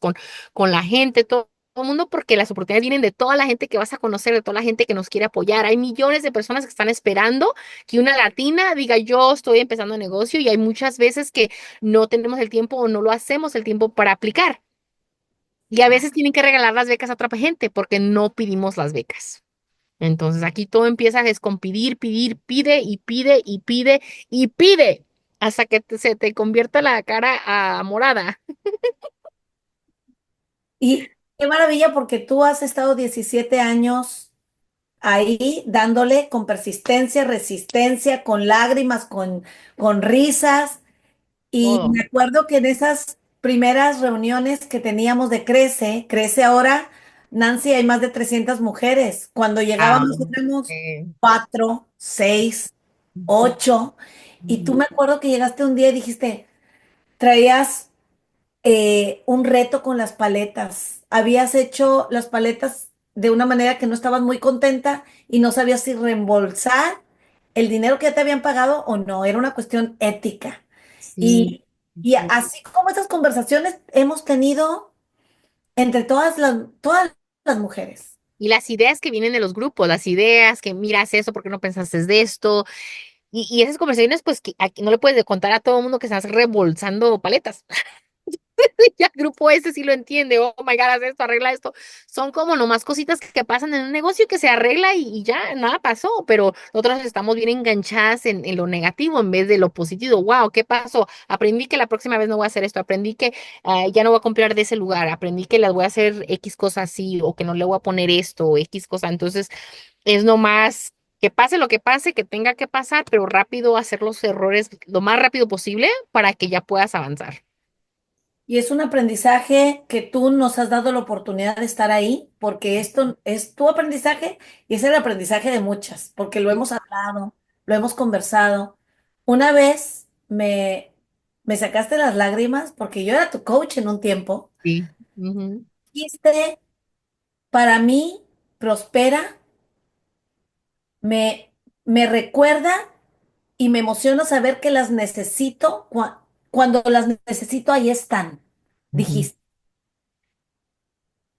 con la gente, todo el mundo, porque las oportunidades vienen de toda la gente que vas a conocer, de toda la gente que nos quiere apoyar. Hay millones de personas que están esperando que una latina diga, yo estoy empezando negocio y hay muchas veces que no tenemos el tiempo o no lo hacemos el tiempo para aplicar. Y a veces tienen que regalar las becas a otra gente porque no pedimos las becas. Entonces aquí todo empieza es con pedir, pedir, pide y pide y pide y pide hasta que se te convierta la cara a morada. Y qué maravilla porque tú has estado 17 años ahí dándole con persistencia, resistencia, con lágrimas, con risas. Y Todo. me acuerdo que en esas primeras reuniones que teníamos de Crece ahora, Nancy, hay más de 300 mujeres. Cuando Ah, llegábamos éramos eh, 4, 6, 8. Y tú me acuerdo que llegaste un día y dijiste, traías un reto con las paletas. Habías hecho las paletas de una manera que no estabas muy contenta y no sabías si reembolsar el dinero que ya te habían pagado o no. Era una cuestión ética. sí. Y así como estas conversaciones hemos tenido entre todas las mujeres. Y las ideas que vienen de los grupos, las ideas que miras eso, ¿por qué no pensaste de esto? Y esas conversaciones, pues que aquí no le puedes contar a todo el mundo que estás rebolsando paletas. Ya el grupo ese sí lo entiende, oh my God, haz esto, arregla esto. Son como nomás cositas que pasan en un negocio que se arregla y ya nada pasó, pero nosotros estamos bien enganchadas en lo negativo en vez de lo positivo. Wow, ¿qué pasó? Aprendí que la próxima vez no voy a hacer esto, aprendí que ya no voy a comprar de ese lugar, aprendí que las voy a hacer X cosas así o que no le voy a poner esto o X cosa. Entonces es nomás que pase lo que pase, que tenga que pasar, pero rápido hacer los errores lo más rápido posible para que ya puedas avanzar. Y es un aprendizaje que tú nos has dado la oportunidad de estar ahí, porque esto es tu aprendizaje y es el aprendizaje de muchas, porque lo hemos hablado, lo hemos conversado. Una vez me sacaste las lágrimas porque yo era tu coach en un tiempo. Sí. Ujú. Dijiste, para mí, Prospera, me, me recuerda y me emociona saber que las necesito, cuando las necesito, ahí están, Ujú. dijiste.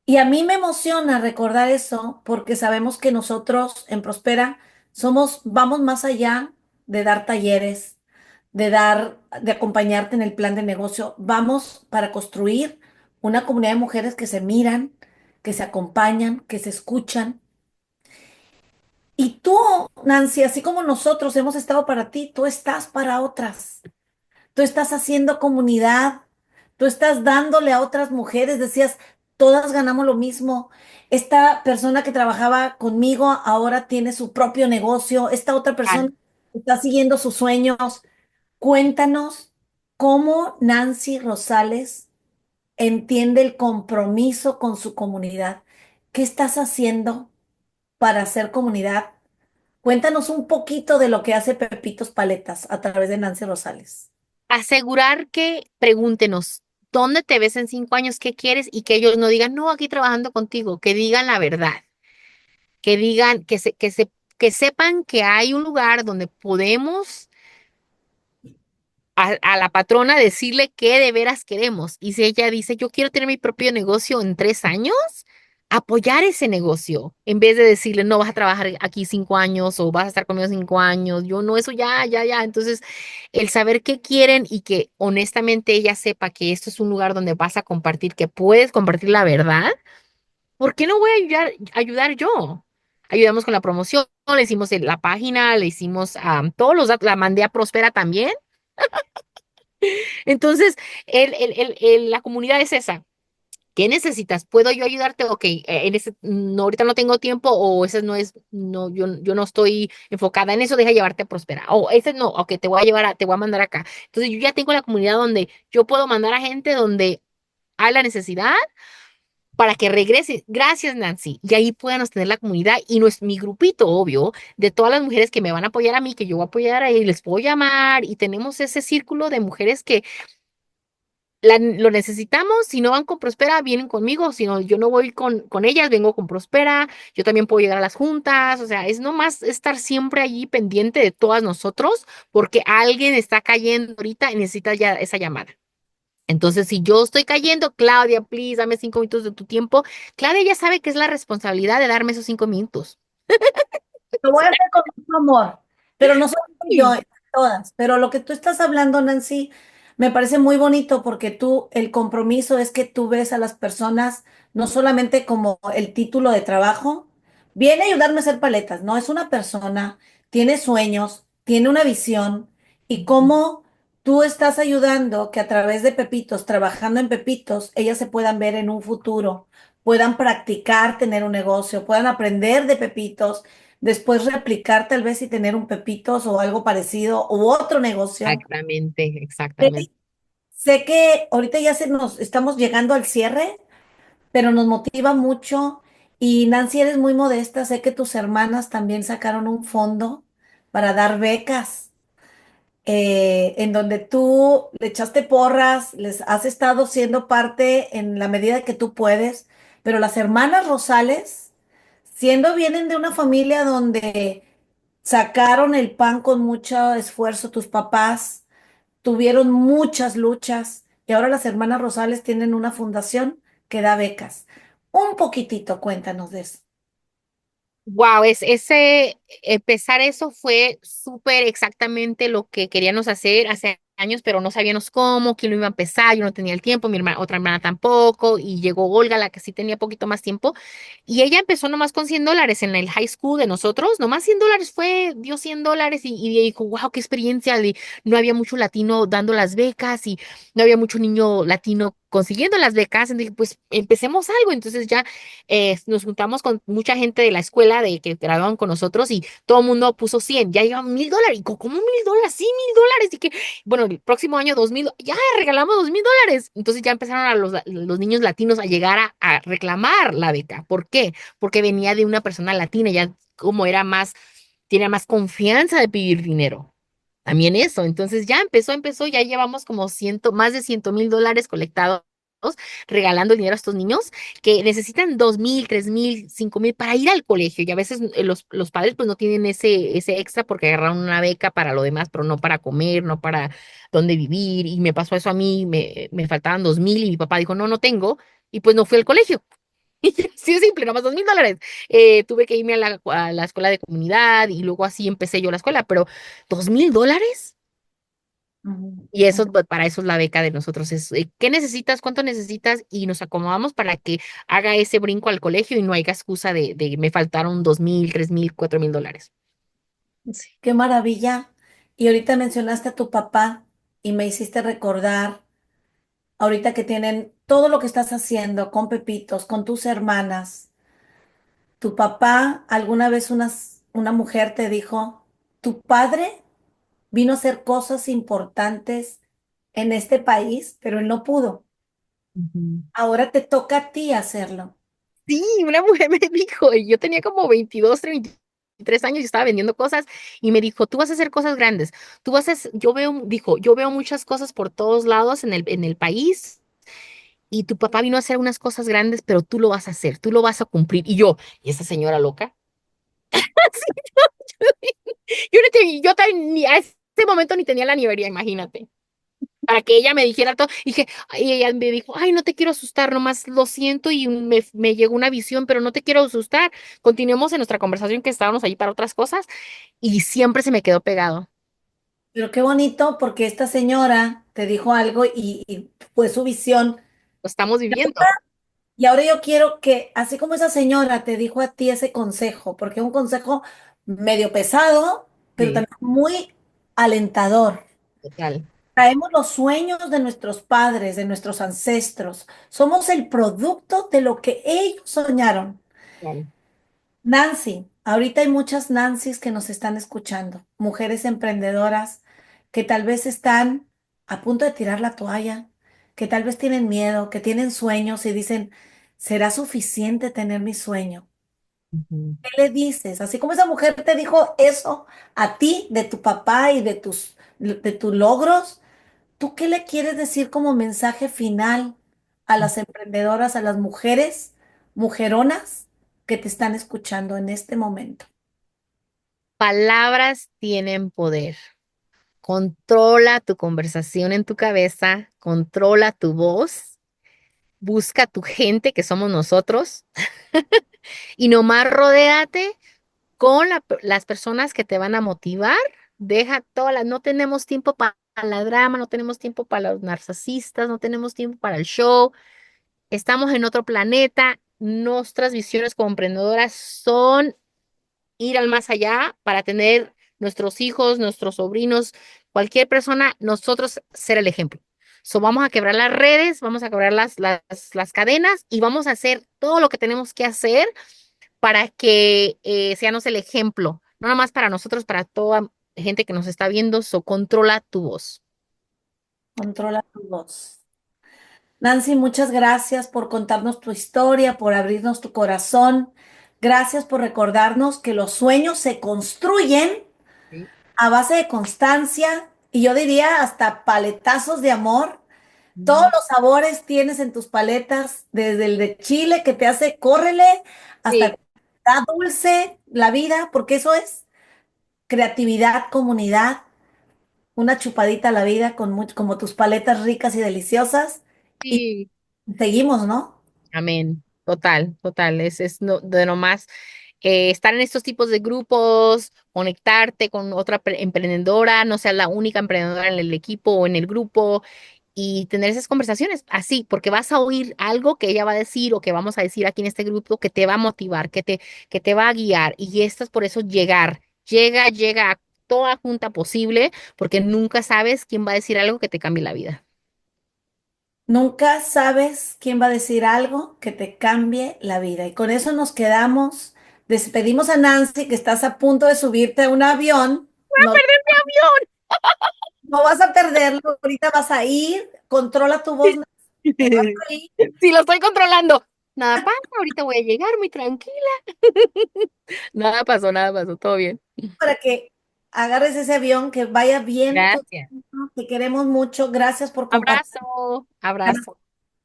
Y a mí me emociona recordar eso porque sabemos que nosotros en Prospera vamos más allá de dar talleres, de acompañarte en el plan de negocio. Vamos para construir una comunidad de mujeres que se miran, que se acompañan, que se escuchan. Y tú, Nancy, así como nosotros hemos estado para ti, tú estás para otras. Tú estás haciendo comunidad, tú estás dándole a otras mujeres, decías, todas ganamos lo mismo. Esta persona que trabajaba conmigo ahora tiene su propio negocio, esta otra Ah, persona está siguiendo sus sueños. Cuéntanos cómo Nancy Rosales entiende el compromiso con su comunidad. ¿Qué estás haciendo para hacer comunidad? Cuéntanos un poquito de lo que hace Pepitos Paletas a través de Nancy Rosales. Asegurar que pregúntenos, ¿dónde te ves en 5 años? ¿Qué quieres? Y que ellos no digan, no, aquí trabajando contigo, que digan la verdad, que digan, que sepan que hay un lugar donde podemos a la patrona decirle qué de veras queremos. Y si ella dice, yo quiero tener mi propio negocio en 3 años, apoyar ese negocio, en vez de decirle, no vas a trabajar aquí 5 años o vas a estar conmigo 5 años. Yo no, eso ya, ya, ya. Entonces, el saber qué quieren y que honestamente ella sepa que esto es un lugar donde vas a compartir, que puedes compartir la verdad, ¿por qué no voy a ayudar yo? Ayudamos con la promoción, le hicimos la página, le hicimos todos los datos, la mandé a Prospera también. Entonces, la comunidad es esa. ¿Qué necesitas? ¿Puedo yo ayudarte? Ok, no, ahorita no tengo tiempo o ese no es, no, yo no estoy enfocada en eso, deja llevarte a Prospera. O ese no, ok, te voy a mandar acá. Entonces, yo ya tengo la comunidad donde yo puedo mandar a gente donde hay la necesidad para que regrese. Gracias, Nancy. Y ahí podamos tener la comunidad y no es mi grupito, obvio, de todas las mujeres que me van a apoyar a mí, que yo voy a apoyar a ellos, les puedo llamar y tenemos ese círculo de mujeres que lo necesitamos. Si no van con Prospera, vienen conmigo. Si no, yo no voy con ellas, vengo con Prospera. Yo también puedo llegar a las juntas. O sea, es nomás estar siempre allí pendiente de todas nosotros porque alguien está cayendo ahorita y necesita ya esa llamada. Entonces, si yo estoy cayendo, Claudia, please, dame 5 minutos de tu tiempo. Claudia ya sabe que es la responsabilidad de darme esos 5 minutos. Lo voy a hacer con mucho amor, pero no solamente yo, Sí. todas. Pero lo que tú estás hablando, Nancy, me parece muy bonito porque tú, el compromiso es que tú ves a las personas no solamente como el título de trabajo, viene a ayudarme a hacer paletas, no, es una persona, tiene sueños, tiene una visión y cómo tú estás ayudando que a través de Pepitos, trabajando en Pepitos, ellas se puedan ver en un futuro, puedan practicar tener un negocio, puedan aprender de Pepitos, después replicar tal vez y tener un Pepitos o algo parecido u otro negocio. Exactamente, Sé exactamente. sé que ahorita ya se nos estamos llegando al cierre, pero nos motiva mucho y Nancy, eres muy modesta. Sé que tus hermanas también sacaron un fondo para dar becas, en donde tú le echaste porras, les has estado siendo parte en la medida que tú puedes, pero las hermanas Rosales, siendo vienen de una familia donde sacaron el pan con mucho esfuerzo, tus papás tuvieron muchas luchas y ahora las hermanas Rosales tienen una fundación que da becas. Un poquitito, cuéntanos de eso. Wow, empezar eso fue súper exactamente lo que queríamos hacer hace años, pero no sabíamos cómo, quién lo iba a empezar, yo no tenía el tiempo, mi hermana, otra hermana tampoco, y llegó Olga, la que sí tenía poquito más tiempo, y ella empezó nomás con $100 en el high school de nosotros, nomás $100 fue, dio $100 y dijo, wow, qué experiencia, no había mucho latino dando las becas y no había mucho niño latino consiguiendo las becas, entonces pues empecemos algo, entonces ya nos juntamos con mucha gente de la escuela de que graduaban con nosotros y todo el mundo puso 100, ya llevan $1,000. Y ¿cómo $1,000? Sí, $1,000. Y que, bueno, el próximo año 2,000, ya regalamos $2,000. Entonces ya empezaron a los niños latinos a llegar a reclamar la beca. ¿Por qué? Porque venía de una persona latina, ya como era más, tiene más confianza de pedir dinero. También eso, entonces ya ya llevamos como más de $100,000 colectados, regalando el dinero a estos niños que necesitan 2,000, 3,000, 5,000 para ir al colegio y a veces los padres pues no tienen ese extra porque agarraron una beca para lo demás, pero no para comer, no para dónde vivir y me pasó eso a mí, me faltaban 2,000 y mi papá dijo, no, no tengo y pues no fui al colegio. Y así de simple, nomás $2,000. Tuve que irme a la escuela de comunidad y luego así empecé yo la escuela, pero $2,000. Ujú, Y eso, ujú. pues, para eso es la beca de nosotros, es ¿qué necesitas? ¿Cuánto necesitas? Y nos acomodamos para que haga ese brinco al colegio y no haya excusa de me faltaron 2,000, 3,000, $4,000. Sí, qué maravilla. Y ahorita mencionaste a tu papá y me hiciste recordar, ahorita que tienen todo lo que estás haciendo con Pepitos, con tus hermanas. Tu papá, alguna vez una mujer te dijo, tu padre vino a hacer cosas importantes en este país, pero él no pudo. Ujú. Ahora te toca a ti hacerlo. Sí, una mujer me dijo, y yo tenía como 22, 23 años y estaba vendiendo cosas y me dijo, tú vas a hacer cosas grandes, tú vas a, yo veo, dijo, yo veo muchas cosas por todos lados en el país y tu papá vino a hacer unas cosas grandes, pero tú lo vas a hacer, tú lo vas a cumplir. Y yo, ¿y esa señora loca? Sí, yo, no yo ni a ese momento ni tenía la nivería, imagínate. Para que ella me dijera todo. Y dije, y ella me dijo, ay, no te quiero asustar, nomás lo siento y me llegó una visión, pero no te quiero asustar. Continuemos en nuestra conversación que estábamos ahí para otras cosas y siempre se me quedó pegado. Pero qué bonito porque esta señora te dijo algo y fue su visión. Lo estamos viviendo. Y ahora yo quiero que, así como esa señora te dijo a ti ese consejo, porque es un consejo medio pesado, pero Sí, también muy alentador. total. Traemos los sueños de nuestros padres, de nuestros ancestros. Somos el producto de lo que ellos soñaron. Total. Nancy, ahorita hay muchas Nancys que nos están escuchando, mujeres emprendedoras que tal vez están a punto de tirar la toalla, que tal vez tienen miedo, que tienen sueños y dicen, ¿será suficiente tener mi sueño? Ujú. ¿Qué le dices? Así como esa mujer te dijo eso a ti, de tu papá y de tus logros, ¿tú qué le quieres decir como mensaje final a las emprendedoras, a las mujeres, mujeronas que te están escuchando en este momento? Palabras tienen poder. Controla tu conversación en tu cabeza, controla tu voz, busca tu gente, que somos nosotros, y nomás rodéate con las personas que te van a motivar. Deja todas las, no tenemos tiempo para la drama, no tenemos tiempo para los narcisistas, no tenemos tiempo para el show. Estamos en otro planeta. Nuestras visiones como emprendedoras son ir al más allá para tener nuestros hijos, nuestros sobrinos, cualquier persona, nosotros ser el ejemplo. So, vamos a quebrar las redes, vamos a quebrar las cadenas y vamos a hacer todo lo que tenemos que hacer para que seamos el ejemplo, no nada más para nosotros, para toda gente que nos está viendo. So, controla tu voz. Controla tu voz. Nancy, muchas gracias por contarnos tu historia, por abrirnos tu corazón. Gracias por recordarnos que los sueños se construyen Sí. a base de constancia y yo diría hasta paletazos de amor. Todos Ujú. los sabores tienes en tus paletas, desde el de chile que te hace córrele hasta Sí, que da dulce la vida, porque eso es creatividad, comunidad, una chupadita a la vida con como tus paletas ricas y deliciosas. Y sí. seguimos, ¿no? Amén. Total, total. Es de nomás estar en estos tipos de grupos, conectarte con otra emprendedora, no seas la única emprendedora en el equipo o en el grupo y tener esas conversaciones así, porque vas a oír algo que ella va a decir o que vamos a decir aquí en este grupo que te va a motivar, que te va a guiar. Y esto es por eso llegar, llega a toda junta posible, porque nunca sabes quién va a decir algo que te cambie la vida. Nunca sabes quién va a decir algo que te cambie la vida. Y con eso nos quedamos. Despedimos a Nancy, que estás a punto de subirte a un avión. ¡Voy a No, perder mi avión! no vas a perderlo. Ahorita vas a ir. Controla tu voz, Nancy, te vas a ir Sí, lo estoy controlando. Nada pasa, ahorita voy a llegar muy tranquila. Nada pasó, todo bien. para que agarres ese avión, que vaya bien. Gracias. Te queremos mucho. Gracias por compartir. Abrazo, abrazo.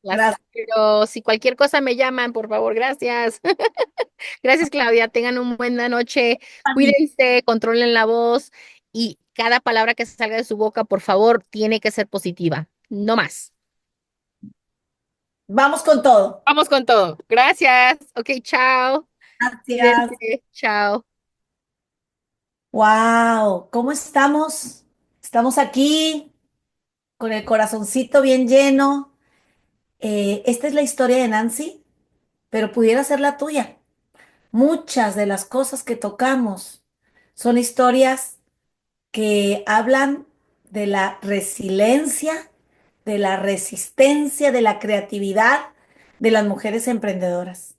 Las Gracias. quiero. Si cualquier cosa me llaman, por favor, gracias. Gracias, Claudia. Tengan una buena noche. Cuídense, controlen la voz y cada palabra que salga de su boca, por favor, tiene que ser positiva. No más. Vamos con todo. Vamos con todo. Gracias. Ok, chao. Gracias. Cuídense. Chao. Wow, ¿cómo estamos? Estamos aquí con el corazoncito bien lleno. Esta es la historia de Nancy, pero pudiera ser la tuya. Muchas de las cosas que tocamos son historias que hablan de la resiliencia, de la resistencia, de la creatividad de las mujeres emprendedoras.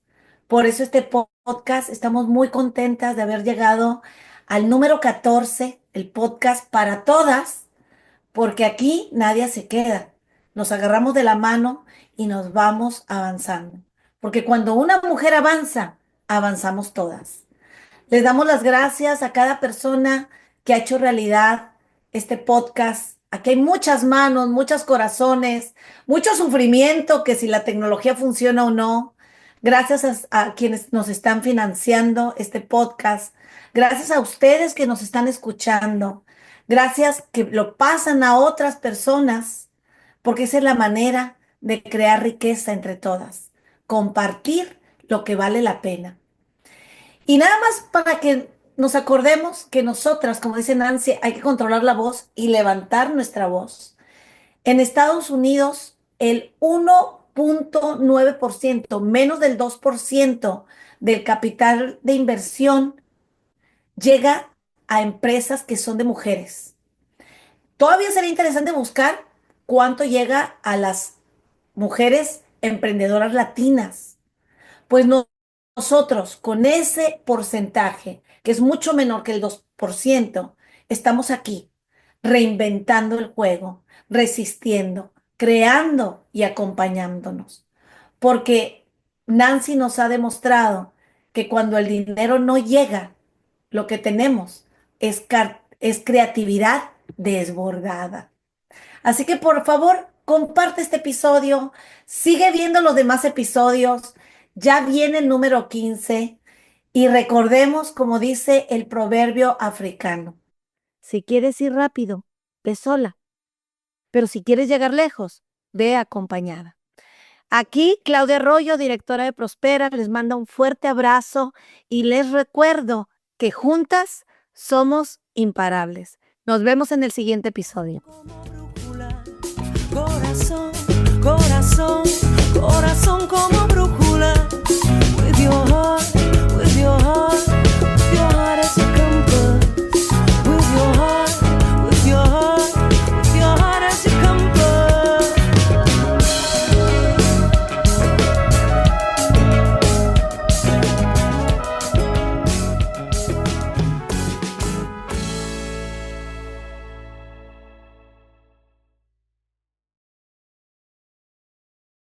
Por eso este podcast, estamos muy contentas de haber llegado al número 14, el podcast para todas, porque aquí nadie se queda. nos agarramos de la mano y nos vamos avanzando. Porque cuando una mujer avanza, avanzamos todas. Les damos las gracias a cada persona que ha hecho realidad este podcast. Aquí hay muchas manos, muchos corazones, mucho sufrimiento, que si la tecnología funciona o no. Gracias a quienes nos están financiando este podcast. Gracias a ustedes que nos están escuchando. Gracias que lo pasan a otras personas, porque esa es la manera de crear riqueza entre todas. Compartir lo que vale la pena. Y nada más para que nos acordemos que nosotras, como dice Nancy, hay que controlar la voz y levantar nuestra voz. En Estados Unidos, el 1.9%, menos del 2% del capital de inversión llega a empresas que son de mujeres. Todavía sería interesante buscar cuánto llega a las mujeres emprendedoras latinas. Pues nosotros, con ese porcentaje, que es mucho menor que el 2%, estamos aquí, reinventando el juego, resistiendo, creando y acompañándonos. Porque Nancy nos ha demostrado que cuando el dinero no llega, lo que tenemos es creatividad desbordada. Así que por favor, comparte este episodio, sigue viendo los demás episodios, ya viene el número 15 y recordemos, como dice el proverbio africano. Si quieres ir rápido, ve sola. Pero si quieres llegar lejos, ve acompañada. Aquí Claudia Arroyo, directora de Prospera, les manda un fuerte abrazo y les recuerdo que juntas somos imparables. Nos vemos en el siguiente episodio. Corazón, corazón, corazón como brújula.